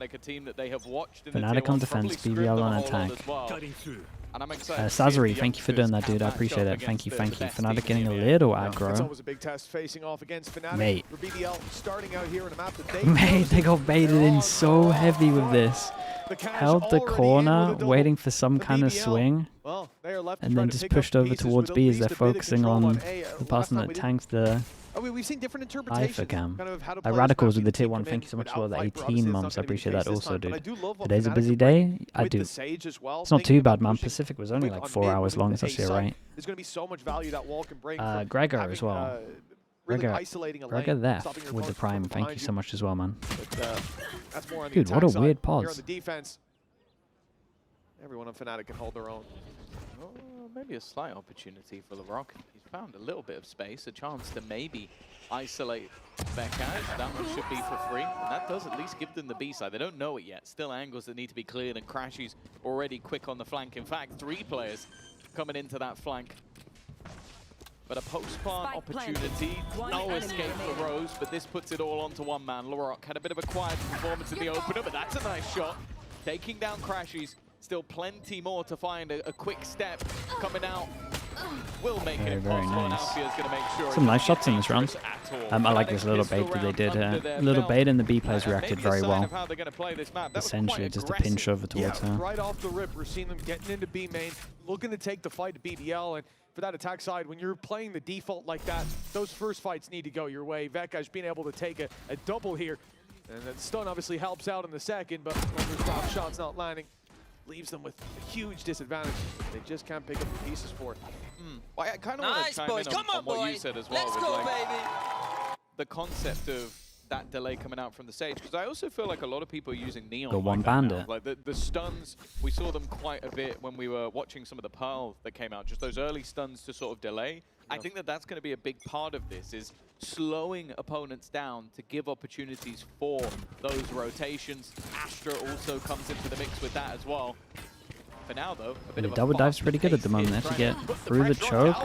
like a team that they have watched in Fnatic on defense, BBL on attack. And I'm excited Sazari, thank you for doing that, dude. I appreciate it. Thank you, thank you. Fnatic getting a little aggro. It's always a big test facing off against Fnatic. Mate. For BBL starting out here in a map that they Mate, they got baited in so heavy with this. Held the corner, waiting for some kind of swing, and then just pushed over towards B as they're focusing on the person that tanks the we've seen different interpretations. cam. Radicals with the tier 1, thank you so much for the 18 months. I appreciate that also, dude. Today's a busy day. I do. It's not too bad, man. Pacific was only like 4 hours long, so that's right. There's going to be so much value that wall can bring. Gregor as well. Gregor there with the prime. Thank you so much as well, man. Dude, what a weird pause. Everyone on Fnatic can hold their own. Maybe a slight opportunity for LaRock. He's found a little bit of space, a chance to maybe isolate Kayak. That one should be for free. And that does at least give them the B side. They don't know it yet. Still angles that need to be cleared, and Crashy's already quick on the flank. In fact, 3 players coming into that flank. But a post-plant opportunity, no escape for Rose, but this puts it all onto one man. LaRock had a bit of a quiet performance in the opener, but that's a nice shot. Taking down Crashy's. Still plenty more to find. A quick step coming out will make it impossible. Nice. Gonna make sure some nice shots in this round. I like this little bait that they did. A little bait, and the B players reacted very well. Essentially, just a pinch over towards her. Right off the rip, we're seeing them getting into B main, looking to take the fight to BBL. And for that attack side, when you're playing the default like that, those first fights need to go your way. Vekaj being able to take a double here. And the stun obviously helps out in the second, but when there's drop shots not landing, leaves them with a huge disadvantage. They just can't pick up the pieces for it. Well, I kind of want to chime in on what you said as well. Let's go, baby. The concept of that delay coming out from the stage, because I also feel like a lot of people are using Neon. The one bandit. Like the stuns, we saw them quite a bit when we were watching some of the Pearl that came out, just those early stuns to sort of delay. I think that that's going to be a big part of this, is slowing opponents down to give opportunities for those rotations. Astra also comes into the mix with that as well. For now, though, a bit of a double dive's pretty good at the moment. They have to get through the choke.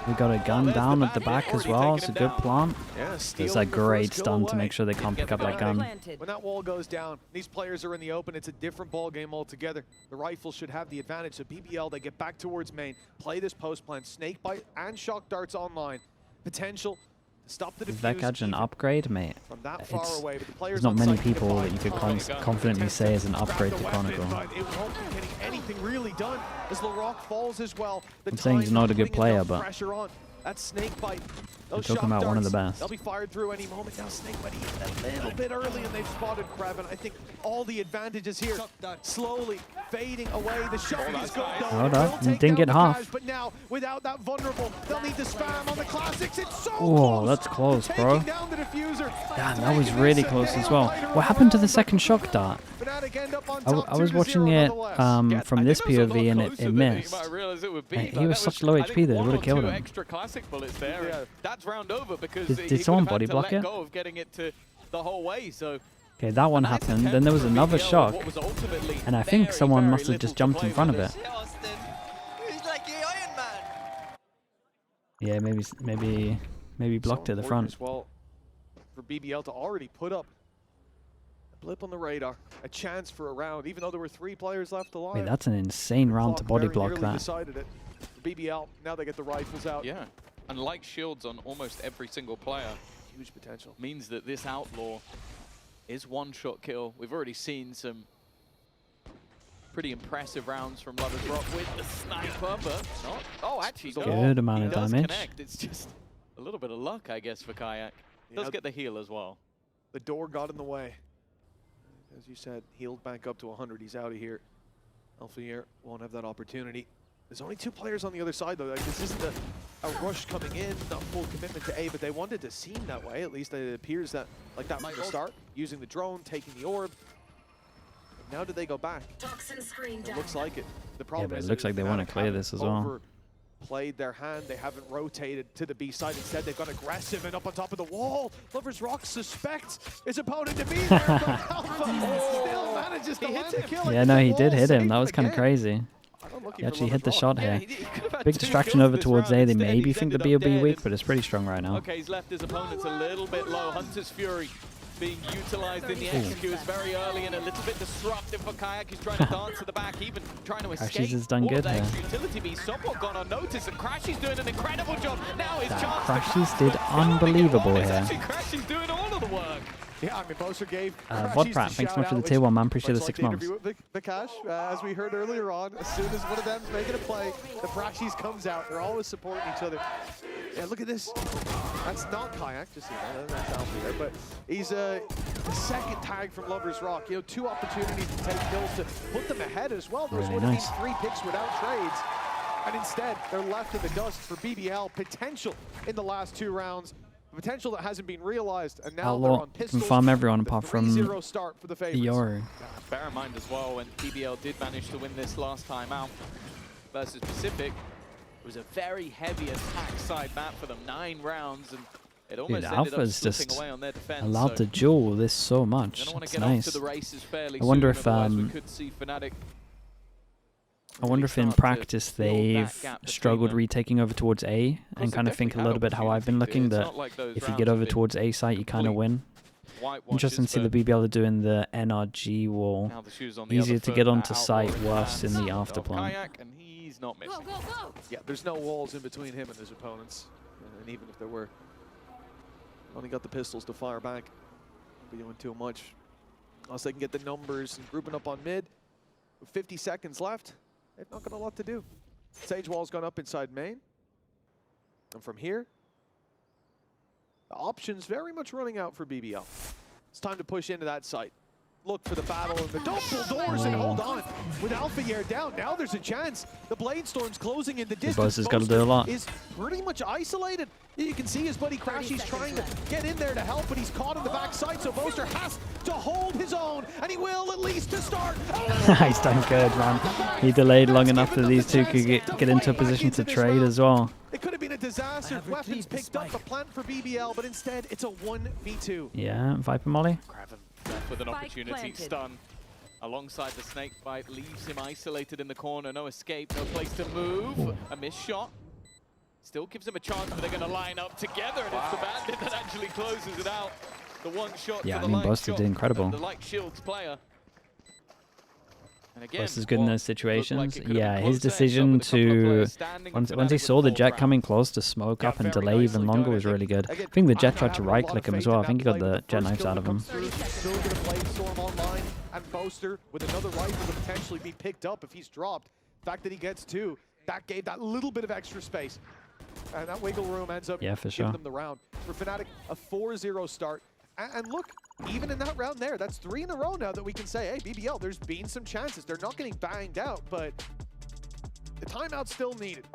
We got a gun down at the back as well. It's a good plant. It's a great stun to make sure they can't pick up that gun. When that wall goes down, these players are in the open. It's a different ball game altogether. The rifle should have the advantage. So BBL, they get back towards main, play this post plant, snake bite and shock darts online. Potential. Stop the Vekaj an upgrade, mate. From that far away, but the players there's not many people that you could confidently say is an upgrade to Chronicle. It won't be getting anything really done as LaRock falls as well. I'm saying he's not a good player, but pressure on. That snake bite. We're talking about one of the best. They'll be fired through any moment. Now snake bite a little bit early, and they've spotted Kraven. I think all the advantages here slowly fading away. The shot is good. Hold up, didn't get half. But now without that vulnerable, they'll need to spam on the classics. It's so close. That's close, bro. Down the diffuser. Damn, that was really close as well. What happened to the second shock dart? I was watching it from this POV and it missed. He was such low HP that it would have killed him. That's round over because did someone body block it? Okay, that one happened. Then there was another shock, and I think someone must have just jumped in front of it. Yeah, maybe blocked it at the front. Well, for BBL to already put up a blip on the radar, a chance for a round, even though there were 3 players left alive. Wait, that's an insane round to body block that. Decided it. BBL, now they get the rifles out. Yeah, and like shields on almost every single player, huge potential. Means that this outlaw is one-shot kill. We've already seen some pretty impressive rounds from Lovers Rock with the sniper, but not. Oh, actually, good amount of damage. Connect. It's just a little bit of luck, I guess, for Kayak. Does get the heal as well. The door got in the way. As you said, healed back up to 100. He's out of here. Alpha here won't have that opportunity. There's only 2 players on the other side, though. Like, this isn't a rush coming in, not full commitment to A, but they wanted to seem that way. At least it appears that like that might start. Using the drone, taking the orb. But now do they go back? It looks like it. The problem is it looks like they want to clear this as well. Played their hand. They haven't rotated to the B side. Instead, they've gone aggressive and up on top of the wall. Lovers Rock suspects his opponent to be there, but Alpha still manages to land the kill. Yeah, no, he did hit him. That was kind of crazy. He actually hit the shot here. Big distraction over towards A. They maybe think the B will be weak, but it's pretty strong right now. Okay, he's left his opponents a little bit low. Hunter's Fury being utilized in the executes very early and a little bit disruptive for Kayak. He's trying to dance to the back, even trying to escape. Crashies has done good here. Utility be somewhat gone unnoticed, and Crashies doing an incredible job. Now his chance. Crashies did unbelievable here. Actually, Crashies doing all of the work. Yeah, I mean, Boaster gave Vodprat, thanks so much for the tier 1, man. Appreciate the 6 months. Vikash, as we heard earlier on, as soon as one of them's making a play, the Crashies comes out. They're always supporting each other. Yeah, look at this. That's not Kayak, just so you know, that's Alfie there, but he's the second tag from Lover's Rock. You know, 2 opportunities to take kills to put them ahead as well. There's really would have nice. been 3 picks without trades. And instead, they're left in the dust for BBL. Potential in the last 2 rounds. Potential that hasn't been realized, and now they're Outlaw on pistols. can farm everyone apart from the start for the Yoru. Bear in mind as well, when BBL did manage to win this last time out versus Pacific, it was a very heavy attack side map for them, 9 rounds, and it almost ended Alpha's up slipping just away on their defense. allowed to duel this so much. It's nice. I wonder if we could see Fnatic. I wonder if in practice they've struggled retaking over towards A and kind of think a little bit how I've been looking, that if you get over towards A site, you kind of win. Interesting to see the BBL are doing the NRG wall. Easier to get onto site, worse in the afterplan. And he's not missing. Yeah, there's no walls in between him and his opponents. And even if there were, only got the pistols to fire back. Won't be doing too much. Unless they can get the numbers and grouping up on mid. With 50 seconds left, they've not got a lot to do. Sage wall's gone up inside main. And from here, the options very much running out for BBL. It's time to push into that site. Look for the battle and the double doors and hold on. With Alpha Year down, now there's a chance. The Blade Storm's closing in the distance. Boaster's got to do a lot. Is pretty much isolated. You can see his buddy Crashy's trying to get in there to help, but he's caught in the backside, so Boaster has to hold his own, and he will at least to start. He's done good, man. He delayed long enough that these two could get into a position to trade as well. It could have been a disaster. Weapons picked up the plant for BBL, but instead it's a 1v2. Yeah, Viper Molly. Left with an opportunity, stun alongside the snake bite, leaves him isolated in the corner, no escape, no place to move. Ooh. A missed shot. Still gives him a chance, but they're going to line up together, and it's the bandit that actually closes it out. The one shot. Yeah, for I the mean, Boaster did incredible. The light shields player. And again, Boaster's good in those situations. Like yeah, his decision to once he saw the Jet coming close to smoke up and delay even longer was really good. I think the Jet tried to right click him as well. I think he got the Jet knives out of him. Still going to play Storm online, and Boaster with another rifle to potentially be picked up if he's dropped. The fact that he gets 2, that gave that little bit of extra space. And that wiggle room ends up giving them the round. For Fnatic, a 4-0 start. And look, even in that round there, that's 3 in a row now that we can say, hey, BBL, there's been some chances. They're not getting banged out, but the timeout's still needed.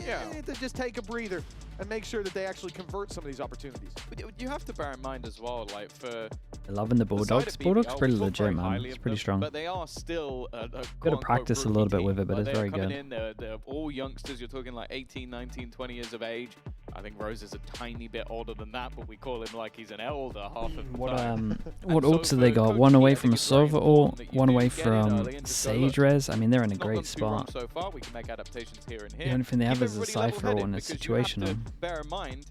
Yeah. They need to just take a breather and make sure that they actually convert some of these opportunities. But you have to bear in mind as well, like for... Loving the Bulldogs. Bulldogs pretty legit, man. It's pretty strong. But they are still got to practice a little bit with it, but it's very good. They're all youngsters. You're talking like 18, 19, 20 years of age. I think Rose is a tiny bit older than that, but we call him like he's an elder half of the time. What ults have they got? One away from a Sova ult, one away from Sage Res. I mean, they're in a great spot. So far, we can make adaptations here and here. The only thing they have is a Cypher ult and a situational. Bear in mind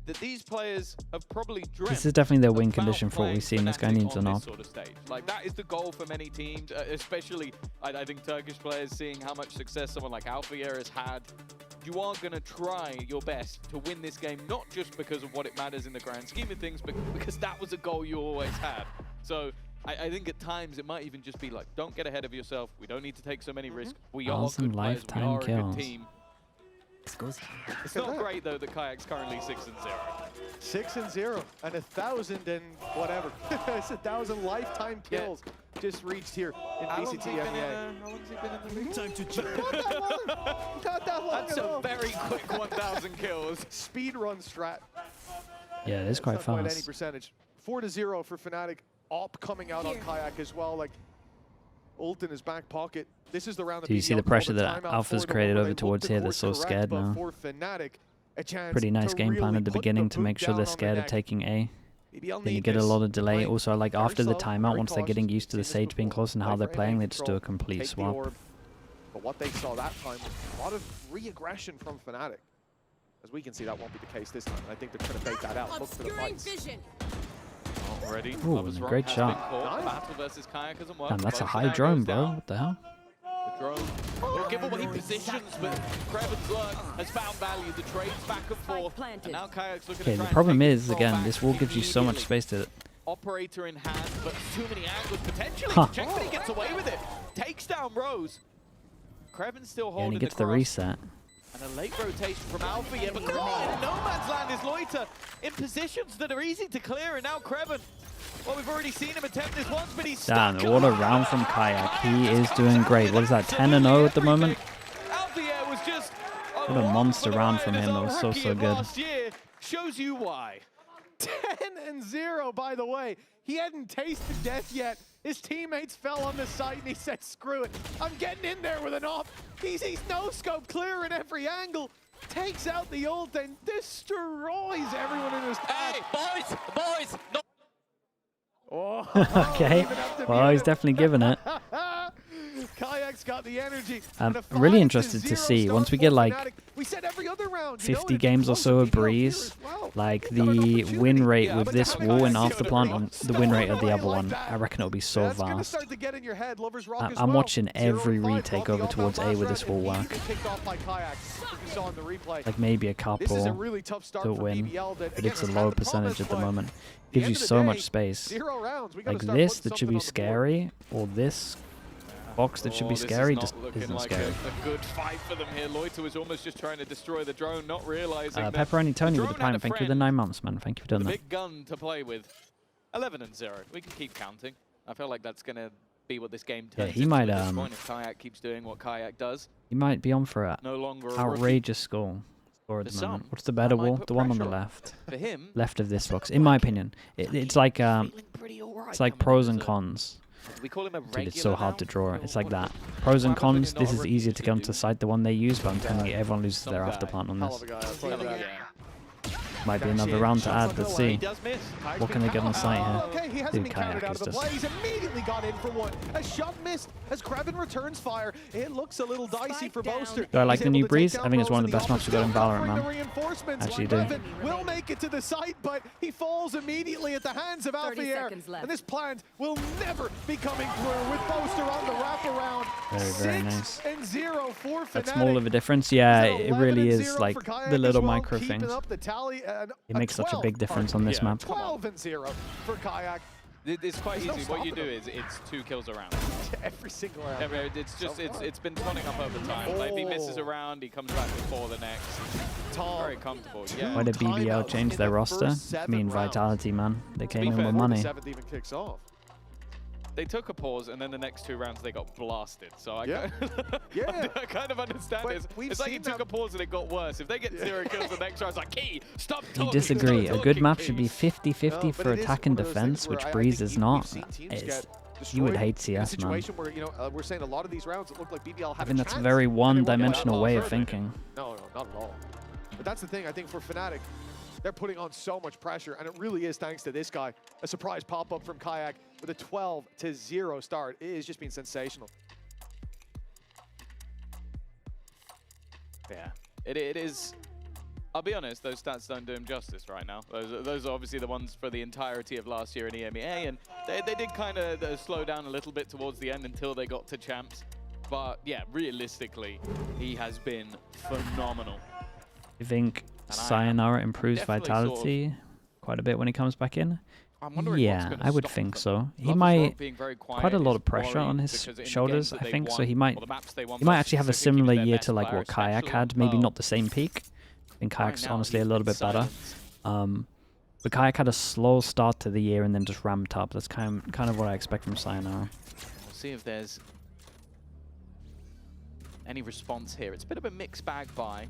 that these players have probably dreamt. This is definitely their win condition for what we've seen. This guy needs an off. Sort of stage. Like that is the goal for many teams, especially I think Turkish players, seeing how much success someone like Alphayer has had. You are going to try your best to win this game, not just because of what it matters in the grand scheme of things, but because that was a goal you always had. So I think at times it might even just be like, don't get ahead of yourself. We don't need to take so many risks. We are good players. We are a good team. It's not great though that Kayak's currently 6-0. 6-0 and 1,000 and whatever. It's 1,000 lifetime kills just reached here in VCT EMEA. How long has he been in the league? Time to check. Not that long. That's a very quick 1,000 kills. Speed run strat. Yeah, it is quite fast. Any percentage. 4-0 for Fnatic. Op coming out on Kayak as well. Like ult in his back pocket. This is the round. Do you see the pressure that Alpha's created over towards here? They're so scared now. Pretty nice game plan at the beginning to make sure they're scared of taking A. Then you get a lot of delay. Also, like after the timeout, once they're getting used to the Sage being close and how they're playing, they just do a complete swap. But what they saw that time was a lot of re-aggression from Fnatic. As we can see, that won't be the case this time. I think they're trying to bait that out. Look for the fights. already. Ooh, Lover's Rock great has shot. been caught. Battle versus Kayak doesn't work. Damn, that's a Both high Kayak drone, goes bro. down. What the hell? The drone will give away positions, but Kreven's luck has found value. The trades back and forth, and now Kayak's looking to Okay, try the and problem take is, control again, back this wall gives you so much immediately. space to... Operator in hand, but too many angles potentially. Huh. Check, but he gets away with it. Takes down Rose. Kreven's still Yeah, holding and he gets the cross. reset. And a late rotation from Alpha, yeah, but come on, no man's land is Loiter in positions that are easy to clear, and now Kreven, well, we've already seen him attempt this once, but he's Damn, stuck. what a round from Kayak. He is doing great. What is that, 10-0 at the moment? Alpha was just What a monster round from him. That was so, so good. Last year shows you why. 10-0, by the way. He hadn't tasted death yet. His teammates fell on the site and he said, screw it. I'm getting in there with an op. He's no-scope clear at every angle. Takes out the ult and destroys everyone in his path. Hey, boys, no. Oh, Okay, well, he's definitely giving it. Kayak's got the energy. I'm And a really 5-0 interested to see, start once we for get like Fnatic. We said every other round, you know, 50 it'd games or close so a to BBL here breeze, as well. like Got an the opportunity. win rate Yeah, with but this damn it, wall and Kayak's Afterplant gonna and be the win rate of the stolen other away one, like I reckon it'll be so That's gonna vast. start to get in your head. Lover's Rock as I'm well. watching every 0-5 retake brought the over up towards last A with round, this wall work. immediately kicked off by Kayak, as we saw in the replay. Like maybe a This is a couple really tough start to for win, BBL that, but again, it's a has low had the percentage promise, at the but moment. at Gives the you end of so the much day, space. 0 rounds. We gotta Like start this putting that should be something on the board. scary, or this box that should be this scary is just not looking isn't like scary. a good fight for them here. Loiter was almost just trying to destroy the drone, not realizing that Pepperoni Tony with the drone had prime, a thank you for the friend. 9 months, man. Thank you for doing the that. big gun to play with. 11-0. We can keep counting. I feel like that's going to be what this game Yeah, turns he into might, at this point if Kayak keeps doing what Kayak does. He might be on for it. No longer a Outrageous score at For the moment. some, What's the better that might wall? put The one on the pressure on. left. For him, Left of this box, in my opinion. It's like feeling pretty all right it's like coming pros and into- cons. We call him a Dude, it's so regular hard now? to draw it. It's like What- that. Pros and what happens cons, when you're this not is a easier rookie? to go into site the one they use, but I'm telling you, everyone loses their Some guy. afterplant on Hell this. of a guy, I'll tell you Hell of a that. guy. Might be another round to add, let's He see. does miss. What can they get on site here? Okay, he hasn't Dude, been counted Kayak out is of the just... play. He's immediately got in for one. A shot missed as Kreven returns fire. It looks a little dicey for Boaster. Do I like He's the new able to take breeze? down I think it's Rose one of the and best maps we've got in still Valorant, covering man. the reinforcements. Actually do. Kreven will make it to the site, but he falls immediately at the hands of 30 Alfier. seconds left. And this plant will never be coming through with Boaster on the wraparound. Very nice. 6-0 for Fnatic. That small of a difference? Yeah, It's it really 11-0 is like for Kayak the as little well, micro keeping things. up the tally, It makes such a big difference on this map. 12-0 for Kayak. It's quite There's no easy. What you do stopping is it's 2 kills a round. Every single round. It's just So far. it's been toning up over time. Like if he misses a round, he comes back with 4 the next. Tom, Very comfortable. Yeah. Why did BBL timeouts change in their the roster? first I 7 mean, rounds. Vitality, man. They came in fair, with Before the money. 7th even kicks off. They took a pause, and then the next 2 rounds they got blasted. So I, Yeah. Yeah. I kind of understand But this. we've It's like he seen took them- a pause and it got worse. If they get 0 kills the next round, it's like, Key, stop You talking. disagree. stop A good talking, map should be Key." 50-50 No, but for it is attack and one of those defense, things where which I Breeze think is we've not. seen teams It's, get you would destroyed hate in a CS, man. situation where, you know, we're saying a lot of these rounds, it looked like BBL had I think a that's a chance, very and they won't get one-dimensional that way far of further. thinking. No, not at all. But that's the thing, I think, for Fnatic, they're putting on so much pressure, and it really is thanks to this guy. A surprise pop-up from Kayak with a 12-0 start. It has just been sensational. Yeah, it is. I'll be honest, those stats don't do him justice right now. Those are obviously the ones for the entirety of last year in EMEA, and they did kind of slow down a little bit towards the end until they got to champs. But yeah, realistically, he has been phenomenal. You think And I am Sayonara improves definitely sort of- Vitality quite a bit when he comes back in? I'm wondering Yeah, what's gonna I would stop think them. so. He Lover's might Rock being very quite a lot is of pressure on worrying his because in the shoulders, games I that think, they so won, he or might the maps they won he might versus actually have a Pacific, he was similar their year best to like player, what Kayak especially had, maybe well. not the same peak. I think Kayak's Right now, honestly a he's little been bit better. silenced. But Kayak had a slow start to the year and then just ramped up. That's kind of what I expect from Sayonara. We'll see if there's any response here. It's a bit of a mixed bag by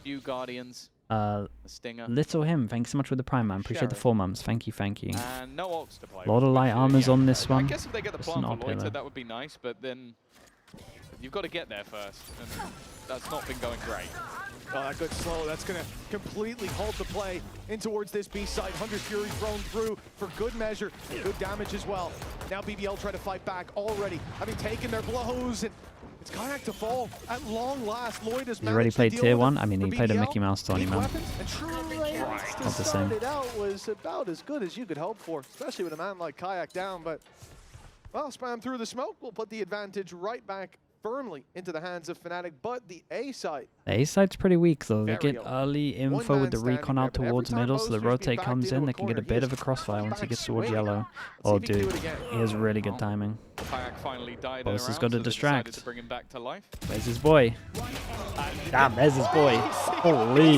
few Guardians, a Stinger, Little him, thanks so much for the prime, man. Appreciate the Sheriff. 4 months. Thank you, thank you. and no ults to play. Lot of with, light which, armors yeah, on this I one. guess if they get the Just plant an for op Loiter, healer. that would be nice, but then You've got to get there first, and that's not been going great. Oh, that good slow. That's going to completely halt the play in towards this B side. 100 Fury thrown through for good measure. Good damage as well. Now BBL try to fight back already, having taken their blows. And it's Kayak to fall at long last. Lloyd has already played tier 1. I mean, he played a BBL. Mickey Mouse 20 man. And True Not to the start same. it out was about as good as you could hope for, especially with a man like Kayak down. But, well, spam through the smoke will put the advantage right back firmly into the hands of Fnatic, but the A side. The A side's pretty weak though. They Very get open. early info man with the standing recon there, out but every towards time middle, so the Boaster's been rotate backed comes into in. a They can get a corner, bit he of a is crossfire once he back gets towards swinging. yellow. Let's see Oh if he can do dude, it again. he has really good timing. Kayak finally died. Boaster's in a got to round, so they distract. decided to bring him back to life. There's his boy. Damn, there's his boy. Holy.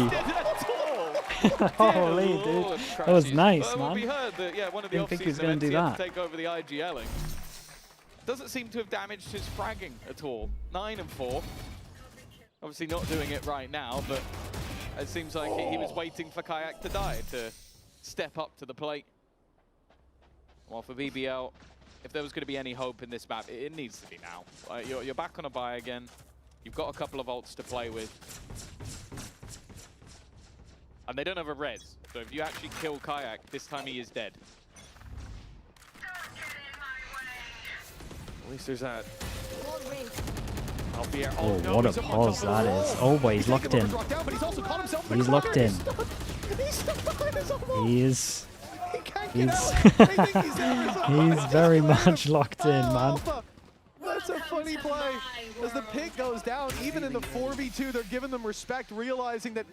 Holy, dude. That was nice, man. We heard that, yeah, one of the Didn't think he was off-season gonna do events, he that. had to take over the IGLing. Doesn't seem to have damaged his fragging at all. 9 and 4. Obviously not doing it right now, but it seems like he was waiting for Kayak to die to step up to the plate. Well, for BBL, if there was going to be any hope in this map, it needs to be now. You're back on a bye again. You've got a couple of ults to play with. And they don't have a res, so if you actually kill Kayak, this time he is dead. At least there's that. Oh, what a pause that is. Oh boy, he's locked in. He's locked in. He's very much locked in, man. That's a funny play. As the pick goes down, even in the 4v2, they're giving them respect, realizing that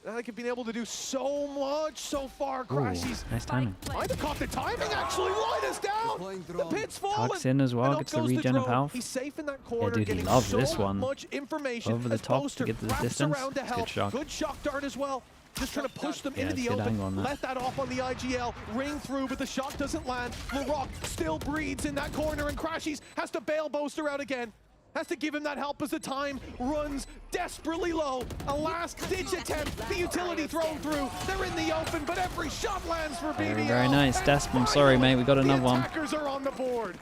they have been able to do so much so far. Crashies. Nice timing. Might have caught the timing, actually. Light us down. The pit's fallen. Tucks in as well, And gets up the goes regen of drone. health. He's safe in that corner, Yeah, dude, he getting loves so this one. much information. Over the as top Boaster to get to the wraps distance. around to It's a good help. shot. Good shock dart as well. Just trying to push them Yeah, into it's the good open. angle on that. Let that off on the IGL. Ring through, but the shot doesn't land. LaRock still breathes in that corner, and Crashies has to bail Boaster out again. Has to give him that help as the time runs desperately low. A last-ditch attempt. The utility thrown through. They're in the open, but every shot lands for BBL. Very, very nice. Desp, I'm sorry, mate. We got another one. The attackers are on the board.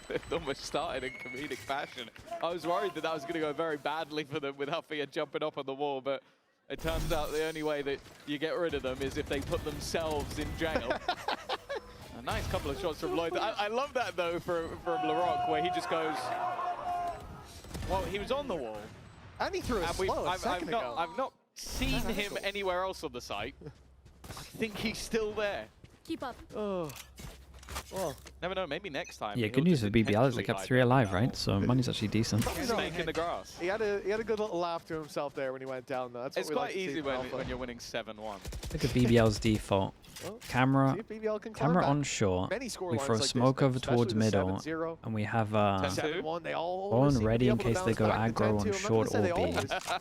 It almost started in comedic fashion. I was worried that was going to go very badly for them with Huffy jumping up on the wall, but it turns out the only way that you get rid of them is if they put themselves in jail. A nice couple of shots from Lloyd. I love that, though, from LaRock, where he just goes... Well, he was on the wall. And he threw a slow a second ago. I've not seen him anywhere else on the site. I think he's still there. Keep up. Oh. Well, Never know, maybe next time. Yeah, he'll good news just for BBL is they intentionally kept hide 3 them. alive, right? So money's actually decent. Snake in the grass. he had a good little laugh to himself there when he went down, though. That's It's what we quite like to see easy from when Alpha. you're winning 7-1. Look at BBL's default. Well, Camera, see if BBL can climb camera back. on short. Many score We lines throw like this, smoke though, over towards especially the middle, 7-0. and we have 7-1, they all Bone seem to be ready in able to case they bounce go back. The aggro 10-2, on I'm not short gonna say or they B. always,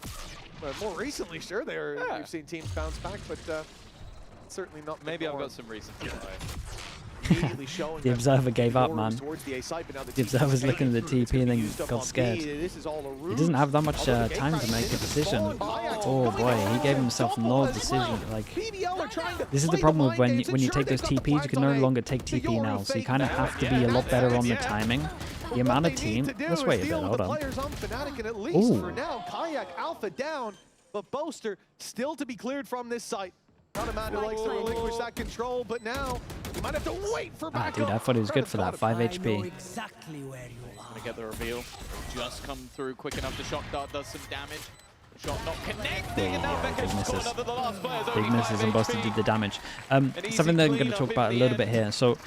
but more recently, sure, we've seen teams bounce back, but certainly not. Maybe I've got some reason to lie. Immediately showing The them observer gave up, forwards man. towards the A side, but now The observer's looking at the it's TP and gonna be then used up got on scared. B. This is all a He ruse. doesn't have that much Although the time to Kayak make a is decision. falling. Kayak Oh going boy, he gave on himself double no as decision. well. Like, BBL are trying to this is the play problem with mind games, when you ensure take those they've got the TPs, you can no flag longer on take A. The TP now, Yoru so you fake kind of now. have to be a lot better on the timing. The amount What of they need team. to do Let's is wait a bit, deal with hold the on. players on Fnatic, and at least Ooh. for now, Kayak Alpha down, but Boaster still to be cleared from this site. Not a man who likes to relinquish that control, but now you might have to wait for Ah, backup. dude, I thought he was good for that. 5 HP. exactly where you Gonna get the reveal. Just come through quick enough. The shock dart does some damage. Shot not connecting, and now big Becca's misses. caught another. The last player's Big only misses 5 and Buster HP. did the damage. easy Something that I'm going to cleanup talk in about a the little bit end. here. So,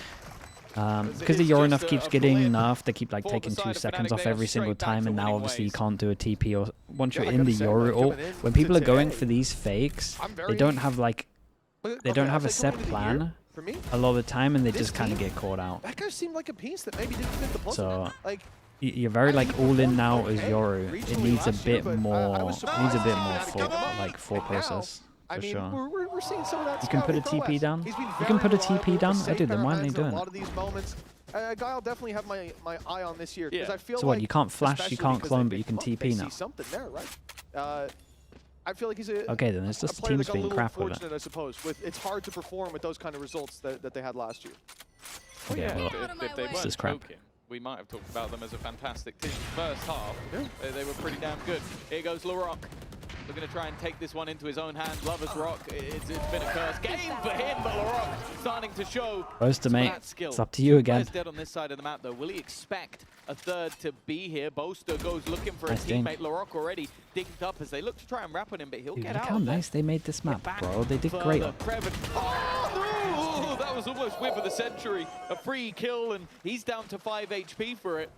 because the is Yoru just keeps a getting blip nerfed, they keep like for taking the 2 side of seconds Fnatic. off They are every single straight back time, to and now winning obviously you ways. can't do a TP or once Yeah, you're I in the gotta say, Yoru ult. coming in When people are to going today, for these fakes, I'm they very- don't have like they don't have a set going into the plan year, for me, a lot of the time, and they This just kind of team- get caught out. that guy seemed like a piece that maybe didn't fit the puzzle. So Like, you're very like all in now as okay, Yoru. It regionally needs a last year, bit but I more. was It needs a bit surprised more to see thought, that like thought Right now, process I for mean, sure. we're seeing some of that. You can put a scouting TP prowess. down? He's been You can very put a TP reliable, down? a Oh, safe dude, then pair why of aren't they hands in doing a it? lot of these moments. A guy I'll definitely have my eye on this year because Yeah. I feel So like what? You can't flash, you especially can't because clone, they but you can pick him up, TP they now. see something there, right? I feel like he's a Okay, then it's a just the player that team's got a being little crap with it. unfortunate, I suppose. It's hard to perform with those kind of results that they had last year. Well, Okay, yeah, well, if they this weren't is crap. choking, we might have talked about them as a fantastic team. First half, they were pretty damn good. Here goes LaRock. Looking to try and take this one into his own hands. Lovers Rock, it's been a curse game for him, but LaRock starting to show mate. skill. It's up to you again. He's dead on this side of the map, though. Will he expect a third to be here? Boaster goes looking for Nice his teammate. LaRock already digged up as they look to try and wrap on him, but he'll get Look out. how nice they made this map, bro. They did great. Oh, that was almost whip of the century. A free kill, and he's down to 5 HP for it.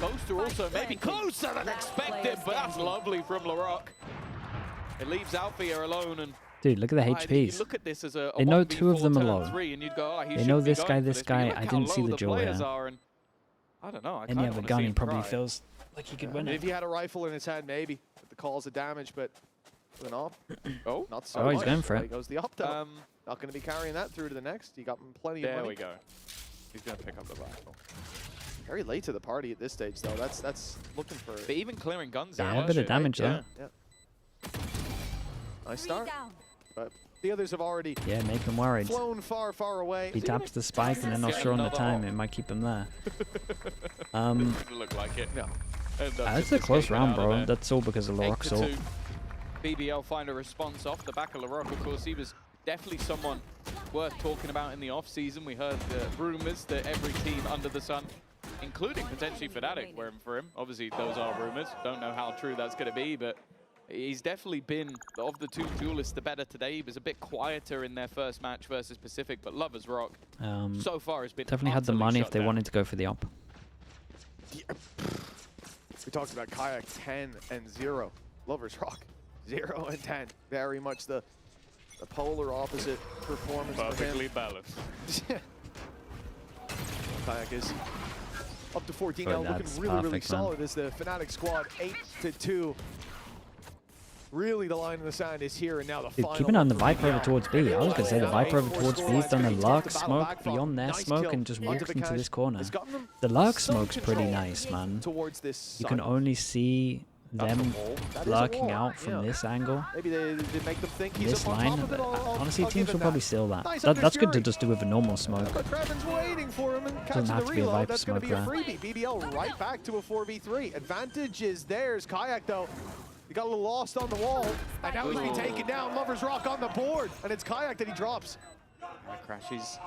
Boaster also maybe closer than expected, but that's lovely from LaRock. It leaves Alfia alone, and dude, look at the HPs. you look at this as a they know 2 of them are low. And you'd go, oh, they know this guy. I didn't see the jaw here. I don't know. Any other gun, he probably feels like he could win it. If he had a rifle in his head, maybe. With the calls of damage, but with an op, not so much. He's going for it. He goes the op, though. Not going to be carrying that through to the next. He got plenty of money. There we go. He's going to pick up the rifle. Very late to the party at this stage, though. That's looking for. But even clearing guns. Yeah, a bit of damage though. Yeah. Nice start. But the others have already make him worried. flown far, far away. He taps the spike and they're not sure on the time. It might keep him there. Look like it. No. That's a close round, bro. That's all because of LaRock's ult. BBL find a response off the back of LaRock. Of course, he was definitely someone worth talking about in the off-season. We heard rumors that every team under the sun, including potentially Fnatic, were in for him. Obviously, those are rumors. Don't know how true that's going to be, but he's definitely been, of the 2 duelists, the better today. He was a bit quieter in their first match versus Pacific, but Lovers Rock so far has been definitely had the money if they wanted to go for the op. We talked about Kayak 10 and 0. Lovers Rock 0 and 10. Very much the polar opposite performance. Perfectly balanced. Kayak is up to 14 now, looking really solid as the Fnatic squad 8-2. Really, the line in the sand is here, and now the final. Keeping on the Viper over towards B. I was going to say the Viper over towards B has done a Lurk smoke beyond their smoke and just walks into this corner. The Lurk smoke's pretty nice, man. You can only see them lurking out from this angle. Maybe they make them think he's this line. Honestly, teams will probably steal that. That's good to just do with a normal smoke. Doesn't have to be a Viper smoke there. BBL right back to a 4v3. Advantage is theirs. Kayak, though, he got a little lost on the wall, and now he's being taken down. Lovers Rock on the board, and it's Kayak that he drops. Crashes.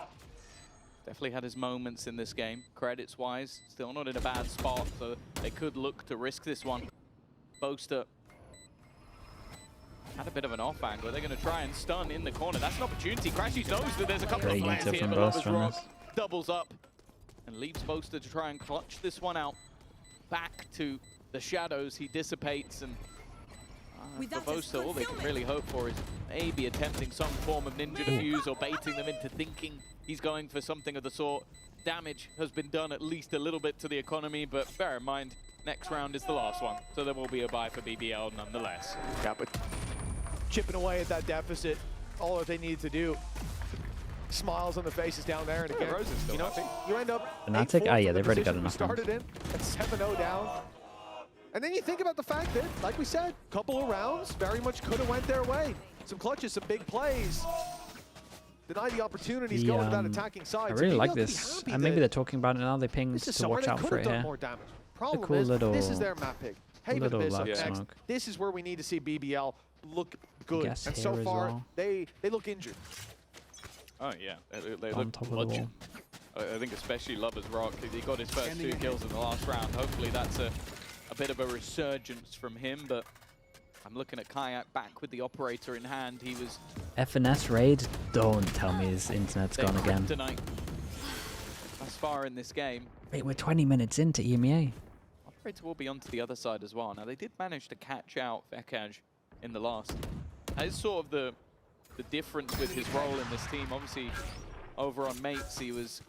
Definitely had his moments in this game, credits-wise. Still not in a bad spot, so they could look to risk this one. Boaster had a bit of an off angle. They're going to try and stun in the corner. That's an opportunity. Crashy knows that there's a couple of flags here, but Lovers Rock doubles up and leaves Boaster to try and clutch this one out. Back to the shadows, he dissipates, and for Boaster, all they can really hope for is maybe attempting some form of ninja defuse or baiting them into thinking he's going for something of the sort. Damage has been done at least a little bit to the economy, but bear in mind, next round is the last one, so there will be a buy for BBL nonetheless. Yeah, but chipping away at that deficit, all that they need to do. Smiles on the faces down there, and again, you know, you end up Fnatic, yeah, they've already got enough. Started in at 7-0 down. And then you think about the fact that, like we said, a couple of rounds very much could have went their way. Some clutches, some big plays. Deny the opportunities going to that attacking side. I really like this. And maybe they're talking about it now. They pinged to watch out for it here. Problem cool is, little, this is their map pick. Haven little up next. smoke. This is where we need to see BBL look good. And so far, they look injured. Oh yeah, they look bludgeoned. I think especially Lovers Rock, he got his first 2 kills in the last round. Hopefully that's a bit of a resurgence from him, but I'm looking at Kayak back with the operator in hand. He was FNS raid. Don't tell me his internet's gone again. Tonight, as far in this game. Wait, we're 20 minutes into EMEA. Operator will be onto the other side as well. Now they did manage to catch out Vekaj in the last. That is sort of the difference with his role in this team. Obviously, over on Mates, he was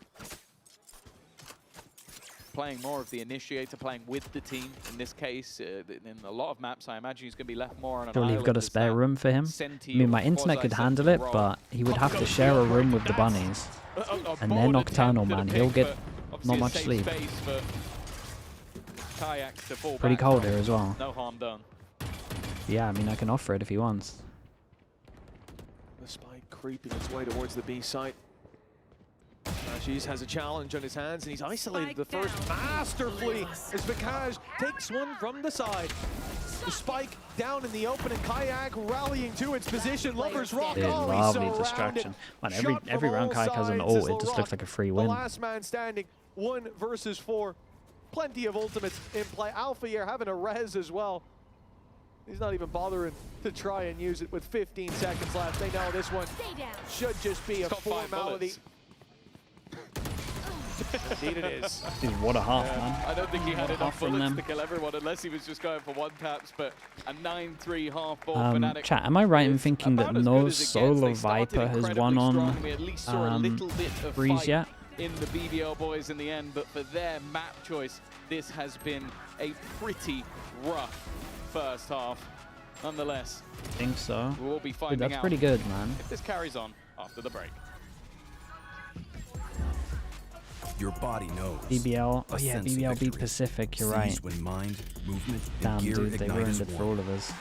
playing more of the initiator, playing with the team. In this case, in a lot of maps, I imagine he's going to be left more on an island. Surely you've got a spare room for him. I mean, my internet could handle it, but he would have to share a room with the bunnies. And they're nocturnal, man. He'll get not much sleep. Pretty cold here as well. No harm done. Yeah, I mean, I can offer it if he wants. The spike creeping its way towards the B site. Ashes has a challenge on his hands, and he's isolated the first masterfully as Vikaj takes one from the side. The spike down in the open, and Kayak rallying to its position. Lovers Rock, Dude, oh, he's lovely surrounded. distraction. Man, Shot every from round all Kayak has an sides ult, as it just looks like a free win. The last man standing, 1 versus 4. Plenty of ultimates in play. Alpha here having a res as well. He's not even bothering to try and use it with 15 seconds left. They know this one should just be a formality. Indeed it is. Dude, what a half, man. I don't think he had enough from bullets them. to kill everyone unless he was just going for one taps, but a 9-3 half ball Fnatic. Chat, am I right in is thinking that about as no good as it gets. solo They started Viper has incredibly won on strong. We at least saw a little bit of Breeze fight yet? in the BBL boys in the end, but for their map choice, this has been a pretty rough first half. Nonetheless, I think so. we'll be Dude, finding that's out pretty good, man. if this carries on after the break. Your body knows. BBL, oh A yeah, sense of BBL beat victory. Pacific, you're right. Sees when mind, movement, Damn, and gear dude, they ignite ruined as it for one. all of us.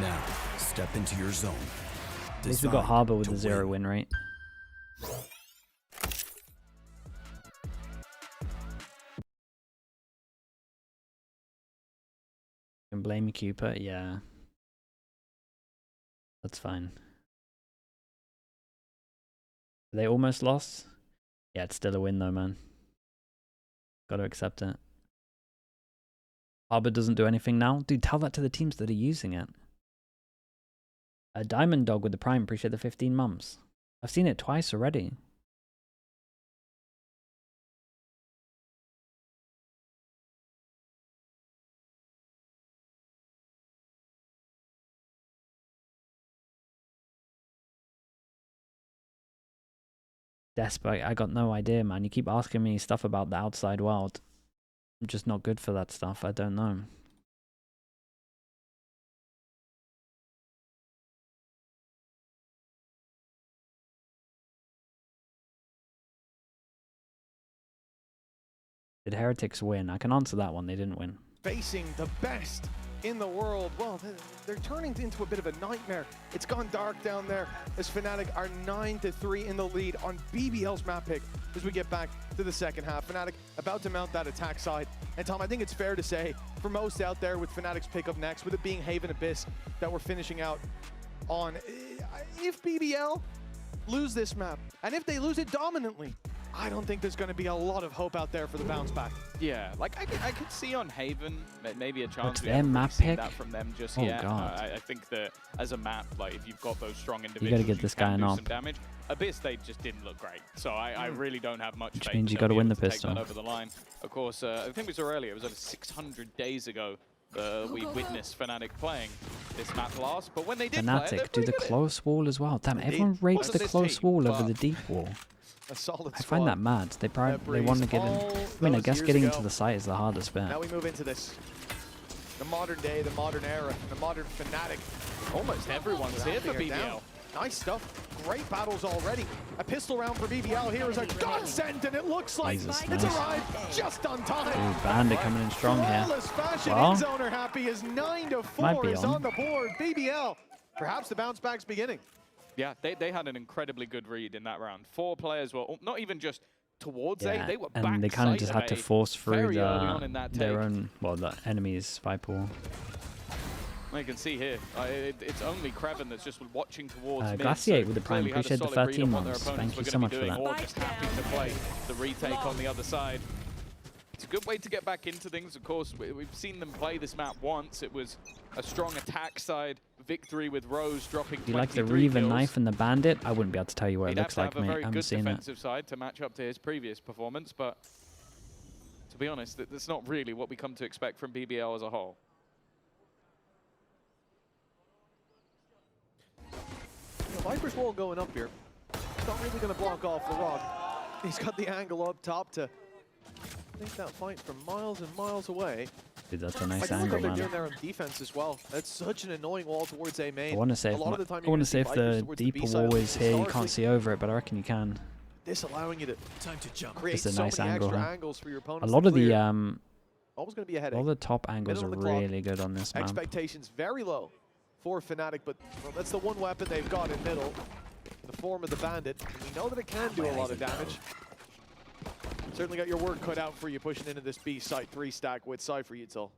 Now, step into your zone. At least we got Harbor with the the 0 win rate. Can blame Cooper, yeah. That's fine. They almost lost? Yeah, it's still a win though, man. Gotta accept it. Harbor doesn't do anything now? Dude, tell that to the teams that are using it. A Diamond Dog with the Prime, appreciate the 15 months. I've seen it twice already. Despot, I got no idea, man. You keep asking me stuff about the outside world. I'm just not good for that stuff. I don't know. Did Heretics win? I can answer that one. They didn't win. Facing the best in the world. Well, they're turning into a bit of a nightmare. It's gone dark down there as Fnatic are 9-3 in the lead on BBL's map pick as we get back to the second half. Fnatic about to mount that attack side. And Tom, I think it's fair to say, for most out there with Fnatic's pick up next, with it being Haven Abyss that we're finishing out on, if BBL lose this map, and if they lose it dominantly, I don't think there's going to be a lot of hope out there for the bounce back. Yeah, like I could see on Haven maybe a chance. What's We their haven't map really seen pick? that from them just Oh, yet. God. I think that as a map, like if you've got those strong individuals, You gotta get this can guy an do op. some damage. Abyss, they just didn't look great, so I really don't have much Which faith means that you they'll gotta be win able the to take that pistol. over the line. Of course, I think we saw earlier. It was over 600 days ago we witnessed Fnatic playing this map last, but when they did play it, they're Fnatic do pretty the good at it. close wall as well. Damn, Indeed. everyone rates Wasn't the this close team, wall over but- the deep wall. A solid I find that mad. They want to get in. I mean, I guess getting into the site is the hardest bit. Now we move into this. The modern day, the modern era, the modern Fnatic. Almost everyone's here for BBL. Nice stuff. Great battles already. A pistol round for BBL here is a godsend, and it looks like Jesus, it's nice. arrived just on time. Dude, Bandit coming in strong here. Flawless fashion. Well, In-zoner happy as might 9-4 be is on. on the board. BBL, perhaps the bounce back's beginning. Yeah, they had an incredibly good read in that round. 4 players were not even just towards Yeah, A, they were and they kind of just had to force through very early on in that their take. own, well, the enemy's spy pool. You can see here, it's only Kraven that's just watching towards mid. Glaciate so with the Prime, clearly had a appreciate the solid read 13 on what their months. opponents Thank were you so gonna much be for doing, that. or just happy to play the retake on the other side. It's a good way to get back into things. Of course, we've seen them play this map once. It was a strong attack side victory with Rose dropping 23 Do you like the Reaver kills. knife and the Bandit? I wouldn't be able to tell you what He'd it looks have like, to have mate. a I very haven't good seen it. defensive side to match up to his previous performance, but to be honest, that's not really what we come to expect from BBL as a whole. Viper's wall going up here. It's not really going to block off the rock. He's got the angle up top to make that fight from miles and miles away. Dude, that's a I nice do like angle, what they're man. doing there on defense as well. That's such an annoying wall towards A main. I want to say A if, lot of the time I you're want gonna to say if Vipers the towards the deeper B side wall is here, you can't historically. see over it, but I reckon you can. This allowing you to Time to jump. create Just a so nice many angle, extra huh? angles for your A opponents. lot to of the clear. a Always going to be a headache. lot of the top angles are Middle of the clock. really good on this map. Expectations very low for Fnatic, but well, that's the one weapon they've got in middle, in the form of the Bandit. And we know that it can do a lot of damage. Certainly got your work cut out for you pushing into this B site 3 stack with Cypher, Util.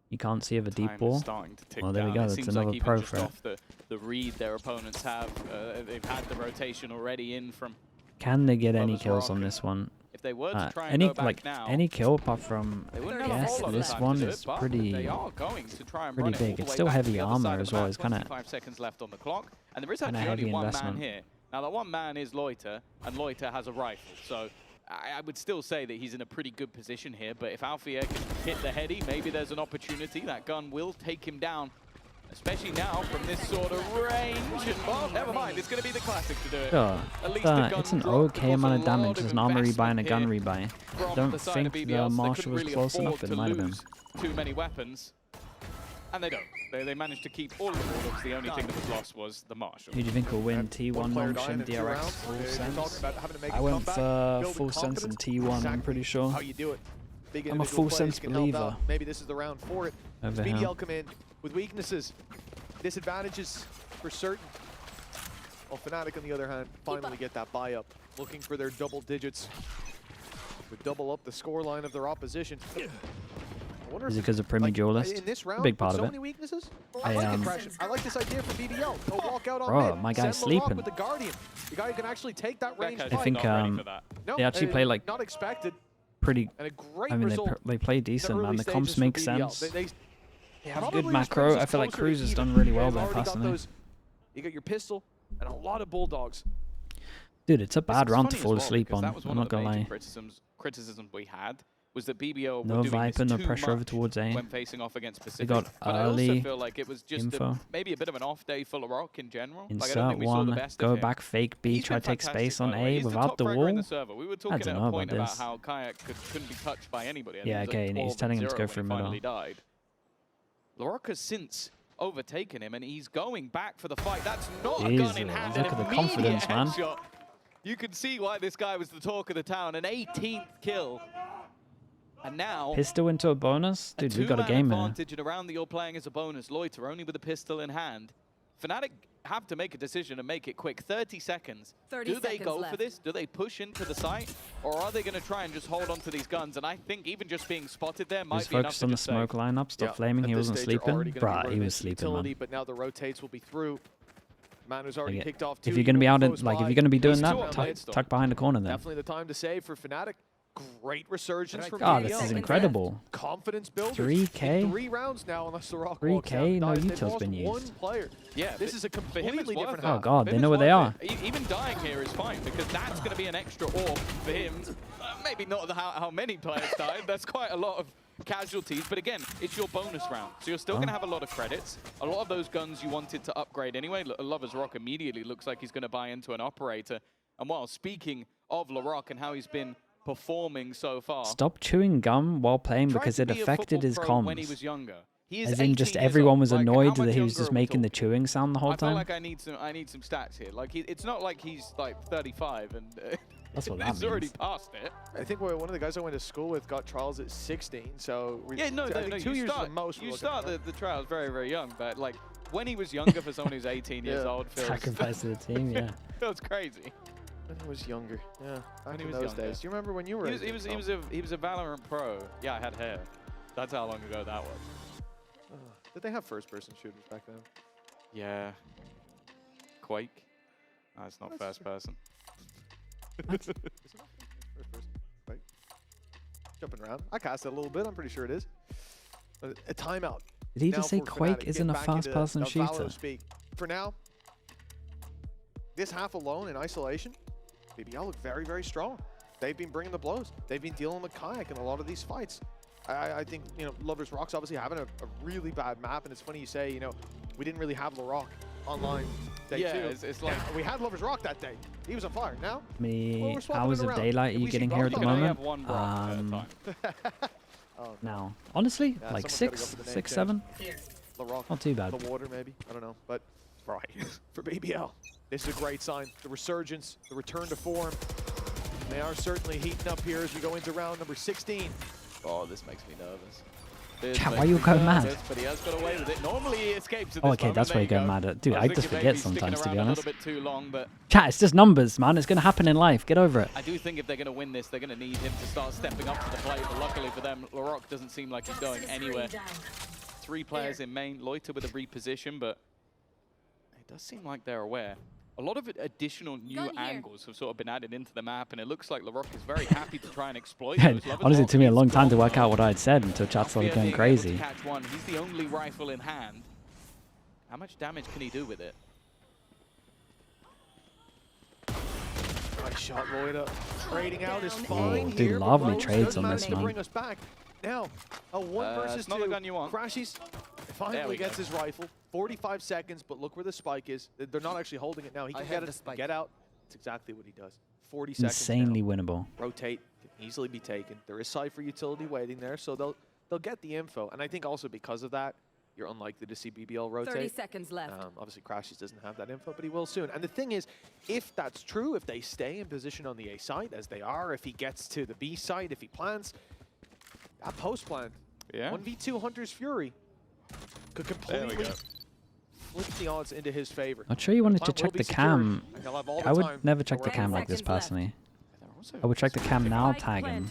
You can't see of a deep Time is ball. starting to tick Well, there we down. go. It That's seems another like even pro just for it. off the read their opponents have, they've had the rotation already in from. Can they get any Lovers kills Rock. on this one? If they were to try and Any go back now, any kill apart from they wouldn't have a yes, whole lot of this time one to do is it, but pretty. they are going to try and pretty run it big. all the It's way still back to heavy the other armor side of as the well. map. It's kinda 25 seconds left on the clock, and there is kinda actually only heavy one investment. man here. Now the one man is Loiter, and Loiter has a rifle, so I would still say that he's in a pretty good position here. But if Alfie can hit the heady, maybe there's an opportunity. That gun will take him down, especially now from this sort of range. And, well, never mind. It's going to be the classic to do it. Sure. At least the gun It's an dropped. okay There was amount a of damage. lot There's of an armor rebuy and a investment gun here rebuy. from Don't the side think of BBL, the so they Marshal couldn't was really close enough. afford It to might have been. lose too many weapons. And they don't. They managed to keep all of the bulldogs. The only thing that was lost was the Marshal. Who do you think will win? One T1 player Longshim dying in 2 DRX rounds. full They're sense? talking about having to make I a went comeback, for build full with sense and confidence. T1. I'm Exactly pretty sure. how you do it. Big I'm a individual full plays sense can help believer. out. Maybe this is the round for it. Over BBL here. come in with weaknesses, disadvantages for certain. Well, Fnatic, on the other hand, finally get that buy up, looking for their double digits. Would double up the score line of their opposition. I wonder Is it if, because of Primi Duelist? in this round, A big part with of so it. many weaknesses? I, I like impression. I like this idea from BBL. Go walk out on Bro, mid. my guy's Send Larocque sleeping. with the Guardian. The guy who can actually take that range Becca's I fight. think, not ready for that. No, they actually play like not expected, pretty. and a great I mean, result. they play decent, man. The comps make sense. They have probably good just macro. brings us I feel like closer to Cruz has even. done really well They've there, already got personally. you got your pistol and a lot of bulldogs. Dude, it's a bad It's round to funny as fall well, asleep because on. that was I'm one not of the gonna major lie. criticism we had was that BBL No were doing Viper, this no too pressure over much towards A. when facing off against They Pacific. got But I also early feel like it was just info. maybe a bit of an off day for LaRock in general. Like, I don't Insert think we saw the one, best go of him. back, fake B, He's try been to take fantastic, space by on the way. A He's without the the top fragger in wall. the server. We were talking don't at know a point about about this. how Kayak couldn't be touched by anybody. And Yeah, he was okay, at and he's 12 telling him to 0 go when for he middle. finally died. LaRock has since overtaken him, and he's going back for the fight. That's not a gun in Jesus, hand. look An at the immediate confidence, man. headshot. You can see why this guy was the talk of the town. An 18th kill. And now, Pistol into a bonus? Dude, we got a game here. advantage, and around that you're playing as a bonus. Loiter only with a pistol in hand. Fnatic have to make a decision and make it quick. 30 seconds. 30 Do they seconds go left. for this? Do they push into the site? Or are they going to try and just hold on to these guns? And I think even just being spotted there might He's be enough focused to on the just smoke save. lineup. Stop Yeah, flaming. at He this wasn't stage, you're sleeping. already gonna be Bruh, running he was into sleeping, utility, man. But now the rotates will be through. Man who's already Like, kicked off. if you're gonna be out in, like, if you're gonna be doing that, tuck, tuck behind the corner then. definitely the time to save for Fnatic. Great resurgence from God, BBL. this is BBL. incredible. Confidence builders. 3K? In 3 rounds now, unless the Rock 3K? No They've Util's lost been one used. player. Yeah, This is a for him, it's completely worth different it. Oh half. god, For they him, know it's where they are. worth it. Even dying here is fine, because that's going to be an extra orb for him. Maybe not how many players died. That's quite a lot of casualties. But again, it's your bonus round. So you're still going to have a lot of credits. A lot of those guns you wanted to upgrade anyway. Lover's Rock immediately looks like he's going to buy into an operator. And while speaking of LaRock and how he's been performing so far. Stop chewing gum while playing Tried because to it be a affected football his pro when he was comms. younger. He is As in, just 18 years everyone old. was Like, annoyed how that much he was younger just are we making the talking? chewing sound the whole I feel time. like I need some stats here. Like it's not like he's like 35 and That's what that he's already means. past it. I think one of the guys I went to school with got trials at 16, so Yeah, no, I think no. 2 You years is start, the most. you we're start looking the trials very, very young, but like when he was younger for someone who's 18 years Yeah. old feels Sacrifice to the team, yeah. feels crazy. at. When he was younger. Yeah, back he in was those younger. days. Do you remember when you were? He was a Valorant pro. Yeah, I had hair. That's how long ago that was. Did they have first-person shooters back then? Yeah. Quake. No, it's not That's first person. First person, right? Jumping around. I cast it a little bit. I'm pretty sure it is. A timeout. Did he now just say for Quake Fnatic, isn't getting a back into fast-person the Valo shooter? speak. For now, this half alone in isolation, BBL look very, very strong. They've been bringing the blows. They've been dealing with Kayak in a lot of these fights. I think, you know, Lovers Rock's obviously having a really bad map, and it's funny you say, you know, we didn't really have LaRock online day Yeah, 2. it's like we had Lovers Rock that day. He was on fire. Now, How many Well, we're swapping hours it of around. daylight are If you we getting see here at the both, you can only moment? have one rock at a time. oh, Now, honestly, Yeah, like someone's gotta go 6, for the name 6, change. 7? LaRock, Not too bad. the water maybe. I don't know, but Right. for BBL, this is a great sign. The resurgence, the return to form. They are certainly heating up here as we go into round number 16. Oh, this makes me nervous. Chat, why are you going mad? But he has got away with it. Normally he escapes at Oh, this okay, moment. that's why you're There going you mad go. at. Dude, I just forget sometimes, to be honest. A little bit too long, but Chat, it's just numbers, man. It's going to happen in life. Get over it. I do think if they're going to win this, they're going to need him to start stepping up to the plate. But luckily for them, LaRock doesn't seem like he's going anywhere. 3 players in main, Loiter with a reposition, but it does seem like they're aware. A lot of additional new angles have sort of been added into the map, and it looks like LaRock is very happy to try and exploit those. Honestly, it took me a long time to work out what I'd said until chat started going crazy. Catch one. He's the only rifle in hand. How much damage can he do with it? Nice shot, Loida. Trading out is fine Dude, here. lovely but trades does on manage this, to man. bring us back. Now, a 1 versus it's not 2. the gun you want. Crashies finally gets his rifle. 45 seconds, but look where the spike is. They're not actually holding it now. He can get it, get out. It's exactly what he does. 40 seconds Insanely now. winnable. Rotate can easily be taken. There is Cypher utility waiting there, so they'll get the info. And I think also because of that, you're unlikely to see BBL rotate. 30 seconds left. Obviously, Crashies doesn't have that info, but he will soon. And the thing is, if that's true, if they stay in position on the A side, as they are, if he gets to the B side, if he plants, that post plant, 1v2 Hunter's Fury, could completely flip the odds into his favor. Not sure you wanted to check the cam. I would never check the 10 cam like this seconds left. personally. I would check the cam now, tag him.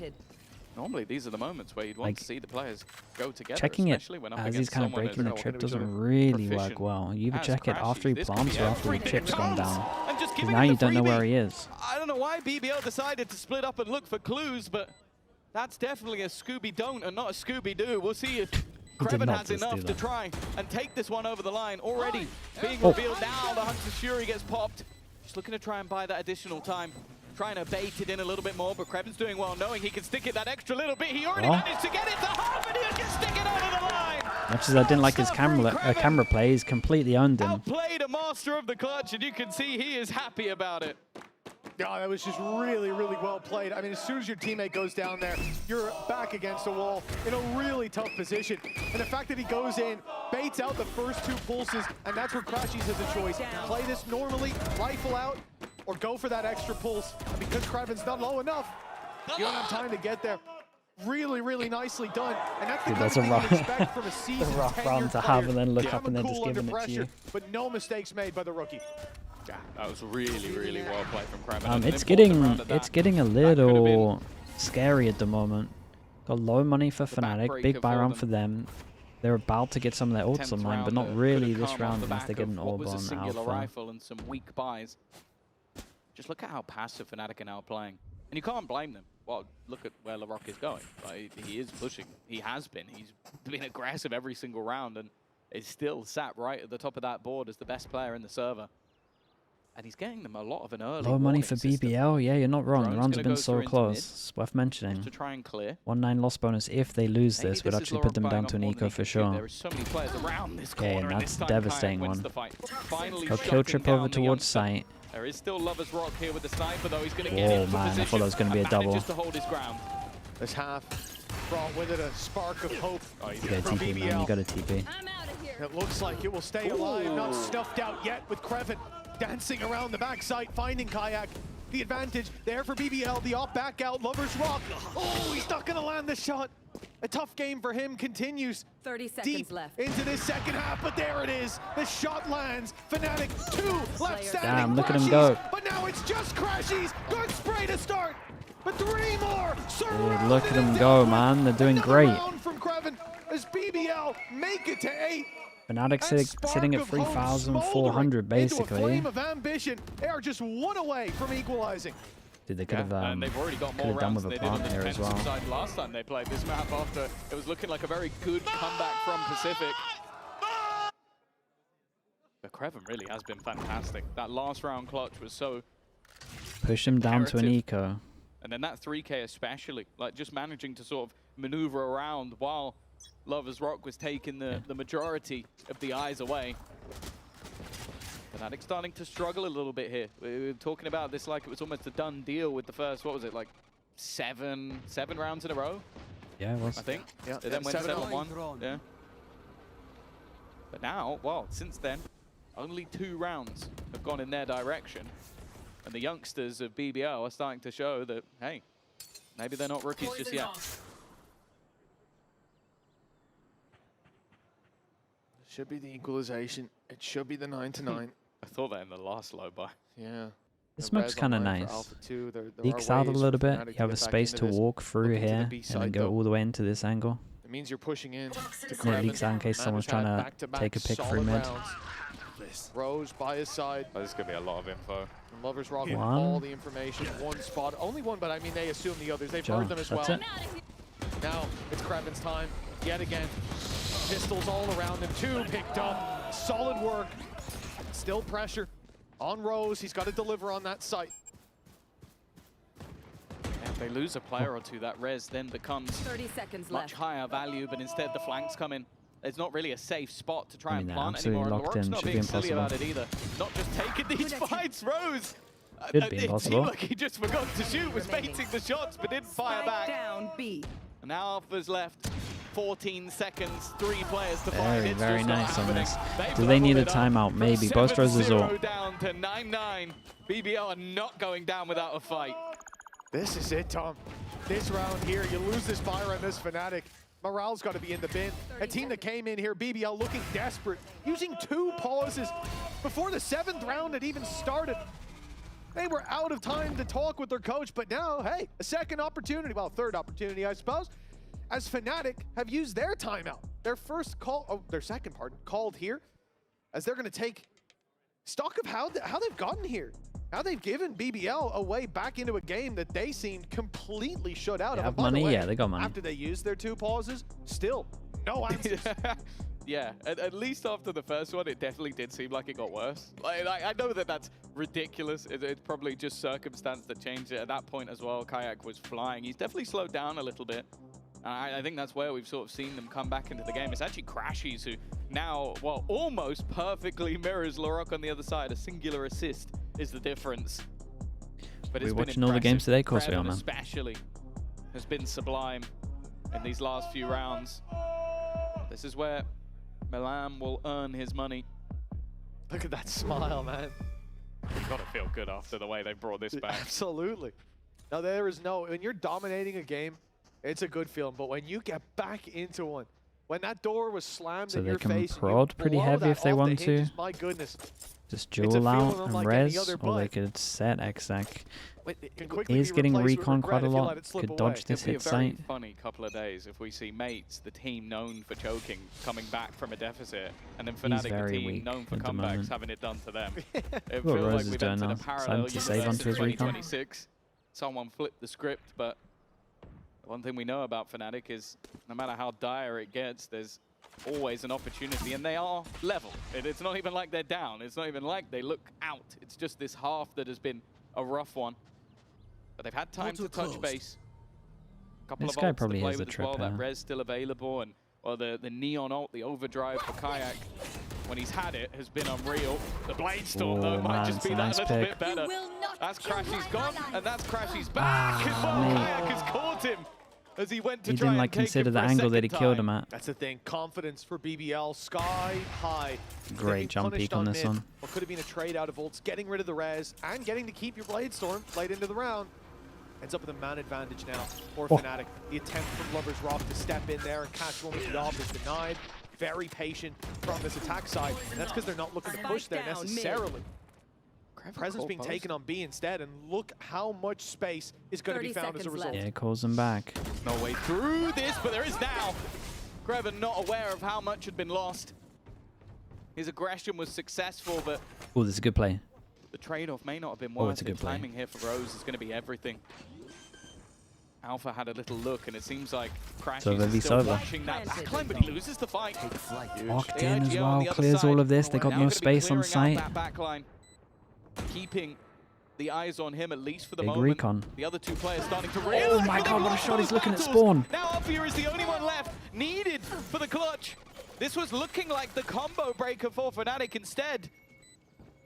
Normally, these are the moments where you'd want to see the players go together. Checking it especially when up as he's against kind of someone breaking the as trip doesn't really work proficient well. You either as check it after he Crashies. This could plants be or after the everything. chip's gone down. And just Because giving now him you the don't know freebie. where he is. I don't know why BBL decided to split up and look for clues, but that's definitely a Scooby-Don't and not a Scooby-Doo. We'll see if Kreven has enough to try and take this one over the line. Already being revealed now, the Hunter's Fury gets popped. Just looking to try and buy that additional time. Trying to bait it in a little bit more, but Kreven's doing well, knowing he can stick it that extra little bit. He already managed to get it to half, and he can stick it over the line. Much as I didn't like his camera play, he's completely owned him. Outplayed a master of the clutch, and you can see he is happy about it. Yeah, that was just really, really well played. I mean, as soon as your teammate goes down there, you're back against a wall in a really tough position. And the fact that he goes in, baits out the first 2 pulses, and that's where Crashies has a choice. Play this normally, rifle out, or go for that extra pulse. And because Kreven's not low enough, you don't have time to get there. Really, really nicely done. And that's the kind of thing you expect from a seasoned rough round to have and then look up and then just cool giving under it to you. But no mistakes made by the rookie. Yeah, that was really, really well played from Kreven. It's getting a little scary at the moment. Got low money for Fnatic, big buy round for them. They're about to get some of their ults online, but not really this round unless they get an orb on alpha. Rifle and some weak buys. Just look at how passive Fnatic are now playing. And you can't blame them. Well, look at where LaRock is going. He is pushing. He has been. He's been aggressive every single round and is still sat right at the top of that board as the best player in the server. And he's getting them a lot of an early low money for BBL, yeah, you're not wrong. The rounds have been so close. It's worth mentioning. To try and clear. 1-9 loss bonus if they lose this would actually put them down to an eco for sure. There are so many players around this Okay, corner, and that's a devastating one. He'll kill trip over towards site. There is still Lover's Rock here with the sniper, though. He's going to get Oh into man, position. I thought that was going to be a double. Just to hold his ground. This half brought with it a spark of hope. You got a TP, man. You got a TP. It looks like it will stay alive, not stuffed out yet with Kreven dancing around the backside, finding Kayak. The advantage there for BBL, the off back out, Lover's Rock. Oh, he's not gonna land the shot. A tough game for him continues 30 seconds deep left. into this second half, but there it is. The shot lands. Fnatic 2 left standing. Damn, look at him go. But now it's just Crashies. Good spray to start. But 3 more. Dude, look at them go, man. They're doing great. Round from Kreven as BBL make it to 8. Fnatic sitting at 3,400 basically. Flame of ambition. They are just 1 away from equalizing. Dude, they could have and they've already got more done rounds with a than they did on plant the here as defensive well. side last time they played this map after it was looking like a very good comeback from Pacific. But Kreven really has been fantastic. That last round clutch was so push him down to an imperative. eco. And then that 3K especially, like just managing to sort of maneuver around while Lover's Rock was taking the majority of the eyes away. Fnatic starting to struggle a little bit here. We were talking about this like it was almost a done deal with the first, what was it, like seven rounds in a row? Yeah, it was. I think. Yeah, They then went 7-1. 7-1. Yeah. But now, well, since then, only 2 rounds have gone in their direction. And the youngsters of BBL are starting to show that, hey, maybe they're not rookies just yet. Should be the equalization. It should be the 9-9. I thought that in the last low buy. Yeah. This The smoke's res kind of online for nice. Alpha 2. There Leaks are out a ways little for bit. Fnatic You to have a get back space into to this. walk through Looking to the here B and side, then go though. all the way into this angle. It means you're pushing in to And it Kraven. leaks out in case someone's Mana's had trying to back-to-back take a pick through solid mid. rounds. Rose by his side. Oh, this is going to be a lot of info. And Lovers Rock with One. all the information. One spot. Only one, but I mean, they assume the others. They've Sure, heard them as that's well. it. Now it's Kraven's time. Yet again. Pistols all around him. 2 picked up. Solid work. Still pressure on Rose. He's got to deliver on that site. If they lose a player or two, that res then becomes 30 seconds much left. higher value, but instead the flanks come in. There's not really a safe spot to try I and mean, plant absolutely anymore. And locked Loroc's in, not should be being silly impossible. about it either. Not just taking these fights, Rose. Should be It impossible. seemed like he just forgot to shoot, was baiting the shots, but didn't fire Spike back. down B. And now Alpha's left 14 seconds, 3 players to find. Very, It's very just not nice on happening. this. They've Do they need a leveled it up timeout? from Maybe. Both roses 7-0 all. down to 9-9. BBL are not going down without a fight. This is it, Tom. This round here, you lose this fire on this Fnatic. Morale's got to be in the bin. A team that came in here, BBL, looking desperate, using 2 pauses before the 7th round had even started. They were out of time to talk with their coach, but now, hey, a second opportunity, well, third opportunity, I suppose, as Fnatic have used their timeout. Their first call, oh, their second, pardon, called here, as they're going to take stock of how they've gotten here. How they've given BBL a way back into a game that they seemed completely shut out They of. have And by the money? way, Yeah, they got money. After they used their 2 pauses, still no answers. Yeah, at least after the first one, it definitely did seem like it got worse. Like, I know that that's ridiculous. It's probably just circumstance that changed it. At that point as well, Kayak was flying. He's definitely slowed down a little bit. I think that's where we've sort of seen them come back into the game. It's actually Crashies who now, well, almost perfectly mirrors Loroc on the other side. A singular assist is the difference. But We're it's been watching all the games impressive. today, of course we are, Kraven man. especially has been sublime in these last few rounds. This is where Milan will earn his money. Look at that smile, man. You've got to feel good after the way they brought this back. Absolutely. Now there is no, when you're dominating a game, it's a good feeling, but when you get back into one, when that door was slammed So in they your can face, and you prod pretty blow heavy that if they off the want to. hinges, my goodness. Just It's a duel out feeling and unlike any res, other or they bite. could set exact. It can quickly He's be getting replaced with recon regret quite a if you lot. let it slip Could away. dodge this It'll be hit a very site. funny couple of days if we see Mates, the team known for choking, coming back from a deficit, and then Fnatic, the very team weak known for at the comebacks, moment. having it done to them. It What feels Rose like is we've doing entered now. a parallel Time to save universe onto in his recon. 2026. Someone flipped the script, but one thing we know about Fnatic is no matter how dire it gets, there's always an opportunity, and they are level. It's not even like they're down. It's not even like they look out. It's just this half that has been a rough one. But they've had time to touch base. A couple This of guy ults probably to play has with a as well. trip, That res still available, and well, the neon ult, the overdrive for Kayak, when he's had it, has been unreal. The blade storm though Oh, might man, just it's be a that nice little pick. bit better. You will not That's kill Crashy's my gone, ally. and that's Crashy's back. And well, mate. Kayak has caught him as he went to He try didn't and like take consider him the for a angle that he second killed time. him at. That's the thing. Confidence for BBL, sky high. Great They're being jump punished peek on this mid. one. What could have been a trade out of ults, getting rid of the res, and getting to keep your blade storm late into the round. Ends up with a man advantage now for Oh. Fnatic. The attempt from Lovers Rock to step in there and catch one with the off is denied. Very patient from this attack side, and that's because they're not looking to push there Spike down mid. necessarily. Kraven Presence called being post. taken on B instead, and look how much space is going to be 30 found as a seconds result. left. Yeah, calls him back. No way through this, but there is now. Kraven not aware of how much had been lost. His aggression was successful, but Oh, this is a good play. the trade-off may not have been Oh, worth it's a it. good play. Timing here for Rose is going to be everything. Alpha had a little look, and it seems like Crash So is they'll be still sober. watching that backline, but he loses the fight. Locked The in as IGL on well, the other clears side all of this. They got now no gonna be space on clearing site. out that backline, keeping the eyes on him at least for the Big moment. recon. The other 2 players starting to Oh realize. my but they've god, what a lost shot. those He's looking at battles. spawn. Now Alpha is the only one left needed for the clutch. This was looking like the combo breaker for Fnatic instead.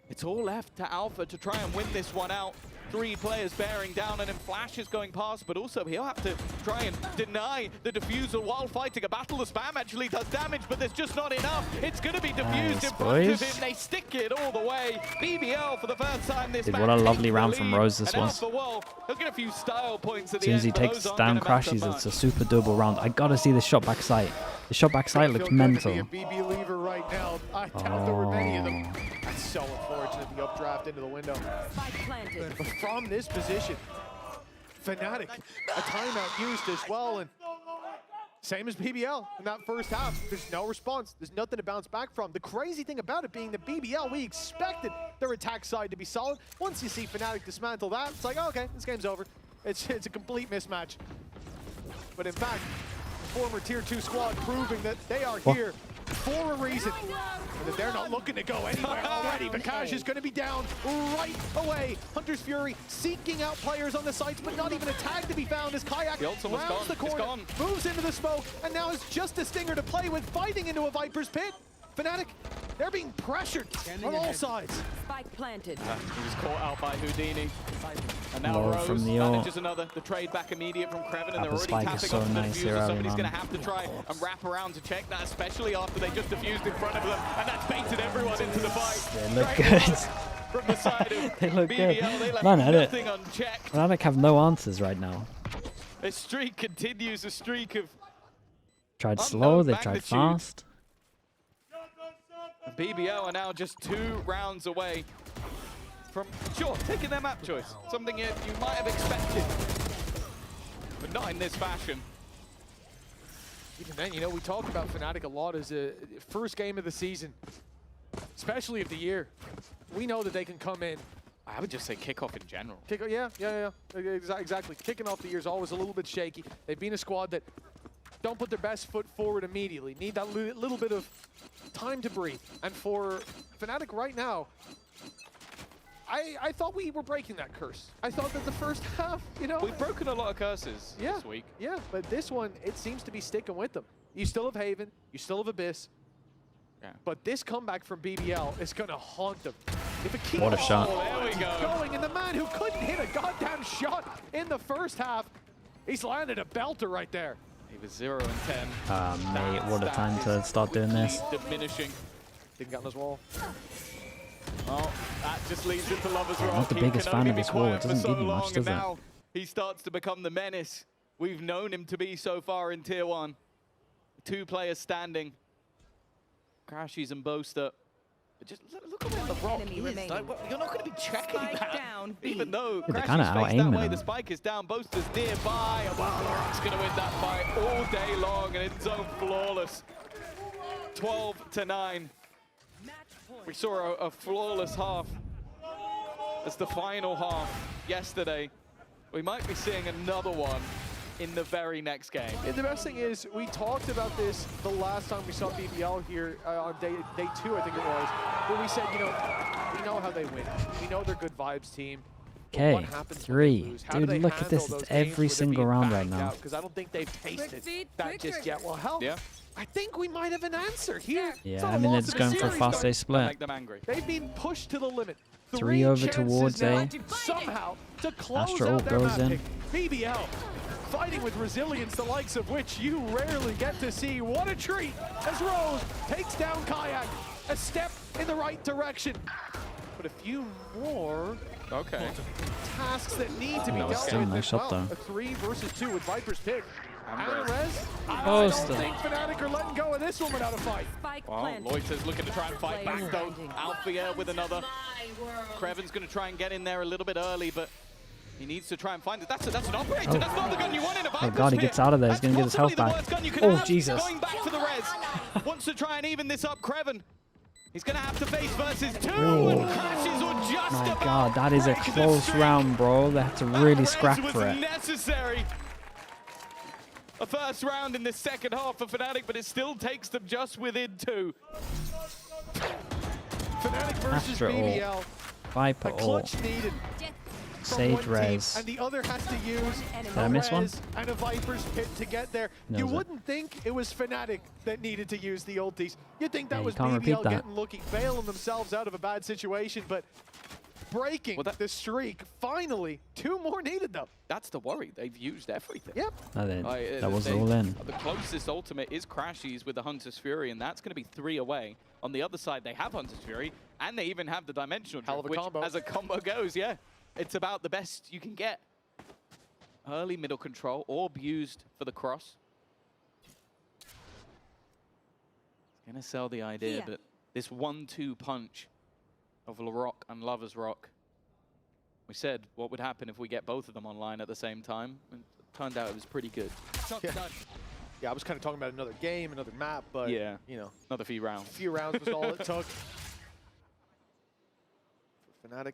It's all left to Alpha to try and win this one out. 3 players bearing down, and then Flash is going past, but also he'll have to try and deny the defusal while fighting a battle. The spam actually does damage, but there's just not enough. It's going to be diffused Nice, in front of boys. him. They stick it all the way. BBL for the first time this Dude, match what a takes lovely the round from lead. Rose this And was. Alpha, well, they'll get a few style points at As the soon end, as he but takes those aren't down gonna matter Crashies, much. it's a super double round. I gotta see the shot back sight. The shot back sight looked Feel good to mental. be a BB lever right right now. I doubt there were many of them. That's so unfortunate, the updraft into the window. But from this position, Fnatic, a timeout used as well, and same as BBL in that first half. There's no response. There's nothing to bounce back from. The crazy thing about it being the BBL, we expected their attack side to be solid. Once you see Fnatic dismantle that, it's like, oh, okay, this game's over. It's a complete mismatch. But in fact, former Tier 2 squad proving that they are here for a reason. And that they're not looking to go anywhere already. Kayak is going to be down right away. Hunter's Fury seeking out players on the sites, but not even a tag to be found as Kayak rounds the corner, moves into the smoke, and now is just a stinger to play with, fighting into a Viper's pit. Fnatic, they're being pressured on all sides. Spike planted. He was caught out by Houdini. And now Low Rose from the ult. manages another. The trade back immediate from Kreven, and they're The already spike is tapping so onto the nice diffuser. here early, Somebody's going to man. have to try and wrap around to check that, especially after they just diffused in front of them. And that's baited everyone into the fight. They look Great good. work from the side of They look BBL. good. They left Man, I nothing unchecked. Fnatic have no answers right now. The streak continues, a streak of Tried Unknown slow, they tried magnitude. fast. BBL are now just 2 rounds away from, sure, taking their map choice. Something you might have expected, but not in this fashion. Even then, you know, we talk about Fnatic a lot as a first game of the season, especially of the year. We know that they can come in. I would just say kickoff in general. Yeah. Exactly. Kicking off the year is always a little bit shaky. They've been a squad that don't put their best foot forward immediately. Need that little bit of time to breathe. And for Fnatic right now, I thought we were breaking that curse. I thought that the first half, you know... We've broken a lot of curses this week. Yeah, but this one, it seems to be sticking with them. You still have Haven, you still have Abyss, but this comeback from BBL is going to haunt them. If it keeps What a shot. There we go. going, and the man who couldn't hit a goddamn shot in the first half, he's landed a belter right there. He was 0 and 10. Mate, what a time to start doing this. Diminishing. Didn't get on his wall. Well, that just leads into Lover's I'm Rock. not the He biggest can fan only of be this wall. It quiet for doesn't so give you much, long, does and it? now he starts to become the menace we've known him to be so far in Tier 1. 2 players standing. Crashies and Boaster. But just look at where the rock enemy is. remaining. Like, you're not going to be checking Spike that. down, B. Even though they're Crashies kinda faced that out-aiming way, him. the spike is down. Boaster's nearby. And Valorant's going to win that fight all day long. And in zone flawless. 12-9. We saw a flawless half as the final half yesterday. We might be seeing another one in the very next game. And the best thing is, we talked about this the last time we saw BBL here on day 2, I think it was, where we said, you know, we know how they win. We know they're good vibes team. Okay, 3. Dude, look at this. It's every single round right now. Because I don't think they've tasted that just yet. Well, hell, Yeah. I think we might have an answer here. It's Yeah, not I a mean, loss it's of going for a series, fast though. A split. Make them angry. They've been pushed to the limit. 3 over chances towards now A. somehow to close Astra out ult their goes map in. pick. BBL fighting with resilience, the likes of which you rarely get to see. What a treat as Rose takes down Kayak. A step in the right direction. But a few more tasks that need to be That was dealt still a with nice as shot, well. though. A 3 versus 2 with Viper's pick. Ambrose. Ambrose, I Poster. don't think Fnatic are letting go of this one without a fight. Spike Well, planted. Loiter's looking to try and fight back Player though. standing. Althea with another. Kreven's going to try and get in there a little bit early, but he needs to try and find it. That's an operator. Oh. That's not the gun you want in a Viper's God, he pit. gets out of there. He's That's gonna get his possibly health the back. worst gun you can Oh, have. Jesus. Going back to the res. Wants to try and even this up, Kreven. He's going to have to face versus 2 Oh. and crashes or just My about God, that is a break the close streak. round, bro. They had to really That scrap res for was it. necessary. A first round in the second half for Fnatic, but it still takes them just within 2. Fnatic versus Astra ult. BBL. Viper A ult. clutch needed. From Sage one team, res. and the other has to use Did I miss one? res and a Viper's pit to get there. No, You is it? wouldn't think it was Fnatic that needed to use the ultis. You'd think that Yeah, you was can't BBL repeat that. getting lucky, bailing themselves out of a bad situation, but breaking Well, that- the streak. Finally, 2 more needed though. That's the worry. They've used everything. Yep. No, that was They- all in. The closest ultimate is Crashies with the Hunter's Fury, and that's going to be 3 away. On the other side, they have Hunter's Fury, and they even have the Dimensional Hell of Drift, a which, combo. as a combo goes, yeah, it's about the best you can get. Early middle control, orb used for the cross. Gonna sell the idea, but this 1-2 punch of LaRock and Lovers Rock. We said what would happen if we get both of them online at the same time, and it turned out it was pretty good. Yeah, I was kind of talking about another game, another map, but Yeah, you know, another few rounds. a few rounds was all it took. For Fnatic,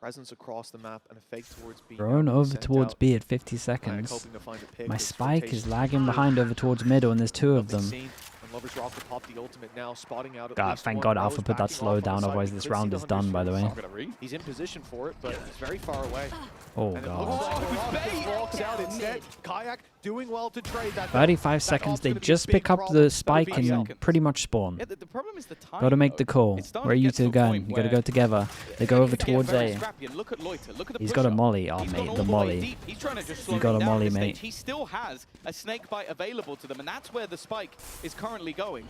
presence across the map and a fake towards B. Thrown over Sent towards out. B at 50 Kayak seconds. hoping to find a pick. My This spike rotation is lagging behind over towards middle, and there's two of nothing them. seen. And Lovers Rock will pop the ultimate now, spotting out at God, least thank one. God Rose Alpha put that backing slow off on down, the side. otherwise We this could round see is the done, by the way. Not gonna read. He's in position for it, but it's very far away. Oh, And it God. looks like LaRock just walks out instead. Kayak doing well to trade that. 35 seconds, they just pick up the spike and pretty much spawn. Yeah, the problem is the time. Gotta make though. the call. It's starting Where are to you get to two a going? point You gotta where go together. They go over things get towards very A. scrappy, and look at Loiter. Look at the He's got a push-up. molly. Oh, He's mate, gone the all the way molly. deep. He's trying to just slow got him a down molly, at this mate. stage. He still has a snake bite available to them, and that's where the spike is currently going.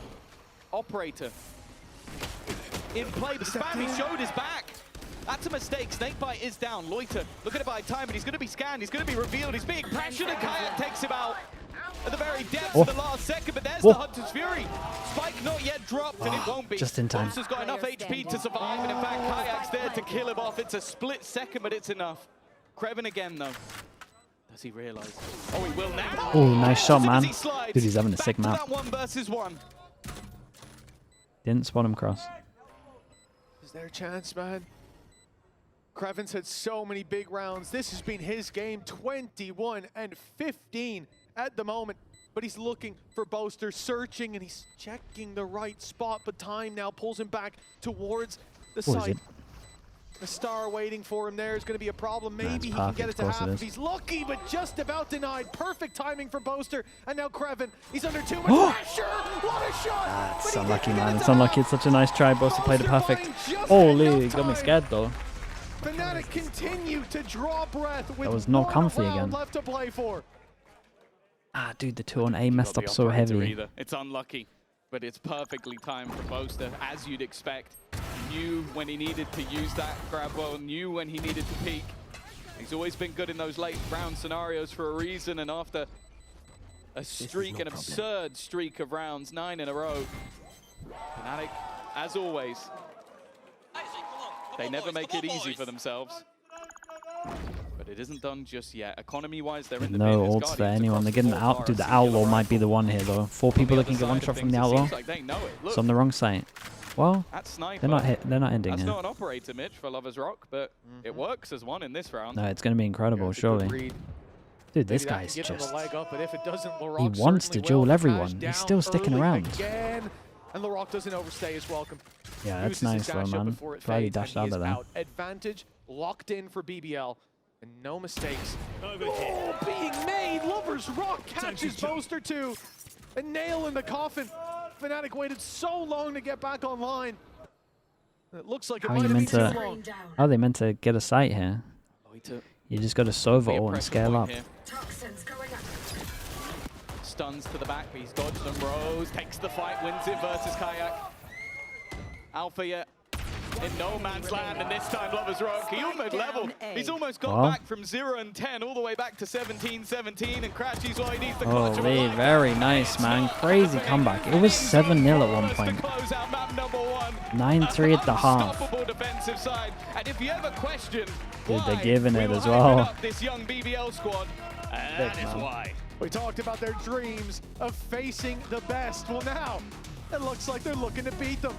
Operator in play. The spam, he showed his back. That's a mistake. Snakebite is down. Loiter, look at it by time, but he's going to be scanned. He's going to be revealed. He's being pressured, and Kayak takes him out at the very depths of the last second. But there's the Hunter's Fury. Spike not yet dropped, and it won't be. Just in time. Monster's got enough HP to survive, and in fact, Kayak's there to kill him off. It's a split second, but it's enough. Kreven again, though. Does he realize? Oh, he will now. Oh, nice shot, As soon as man. he slides, Dude, he's having a back sick to map. that 1v1. Didn't spot him cross. Is there a chance, man? Kreven's had so many big rounds. This has been his game, 21 and 15 at the moment. But he's looking for Boaster, searching, and he's checking the right spot. But time now pulls him back towards the What is site. it? The star waiting for him there is going to be a problem. That's Maybe he can get it perfect, to of course half it if is. he's lucky, but just about denied. Perfect timing for Boaster. And now Kreven, he's under too much pressure. What a shot! It's But he unlucky, didn't get man. it It's to unlucky. half. It's such a nice try. Boaster played it Boaster perfect. playing just Holy, enough got me time. scared, though. Fnatic continue to draw breath with That was not one comfy round again. left to play for. Ah, dude, the 2 on A messed Not up the so operator heavy. either. It's unlucky, but it's perfectly timed for Boaster, as you'd expect. Knew when he needed to use that grab well, knew when he needed to peek. He's always been good in those late round scenarios for a reason, and after a streak, an absurd streak of rounds, 9 in a row, Fnatic, as always, they never make it easy for themselves. But it isn't done just yet. Economy-wise, they're in the No bin. There's ults for Guardians anyone. across They're the getting board. out. Dude, the Singular Outlaw might be rifle. the one here, though. 4 On the people that other can get side one of shot from things, the it Outlaw. seems like they know it. Look, It's on the wrong site. Well, that sniper. they're not ending That's here. not an operator, Mitch, for Lovers Rock, but it works as one in this round. No, it's going to be incredible, That's a good surely. read. Dude, this Maybe that guy's can give him just... the leg up, but if it doesn't, He LaRock wants to certainly duel will. everyone. Crash He's still down sticking early around. Again, and LaRock doesn't overstay his welcome. Yeah, that's Uses his nice, though, dash up man. before it Glad he fades, dashed and out he of is there. out. Advantage locked in for BBL, and no mistakes. Oh, being made. Lovers Rock catches Boaster 2. A nail in the coffin. Fnatic waited so long to get back online. It looks like it How are might you have meant been too to... long. How are they meant to get a site here? Oh, he took You just got to Sova a all and pressure scale point up. here. Toxins going up. Stuns to the back, but he's dodged them. Rose takes the fight, wins it versus Kayak. Alpha yet in no man's land, and this time Lovers Rock, he almost leveled. He's almost got Well. back from 0 and 10 all the way back to 17-17, and Crashy's all he needs to clutch. Holy, very nice, man. Crazy comeback. It was 7-0 at one point. 9-3 at the half. Unstoppable defensive side, and if you ever question Dude, they're why giving we it were as hyping well. up this young BBL squad, that is man. why. We talked about their dreams of facing the best. Well, now it looks like they're looking to beat them.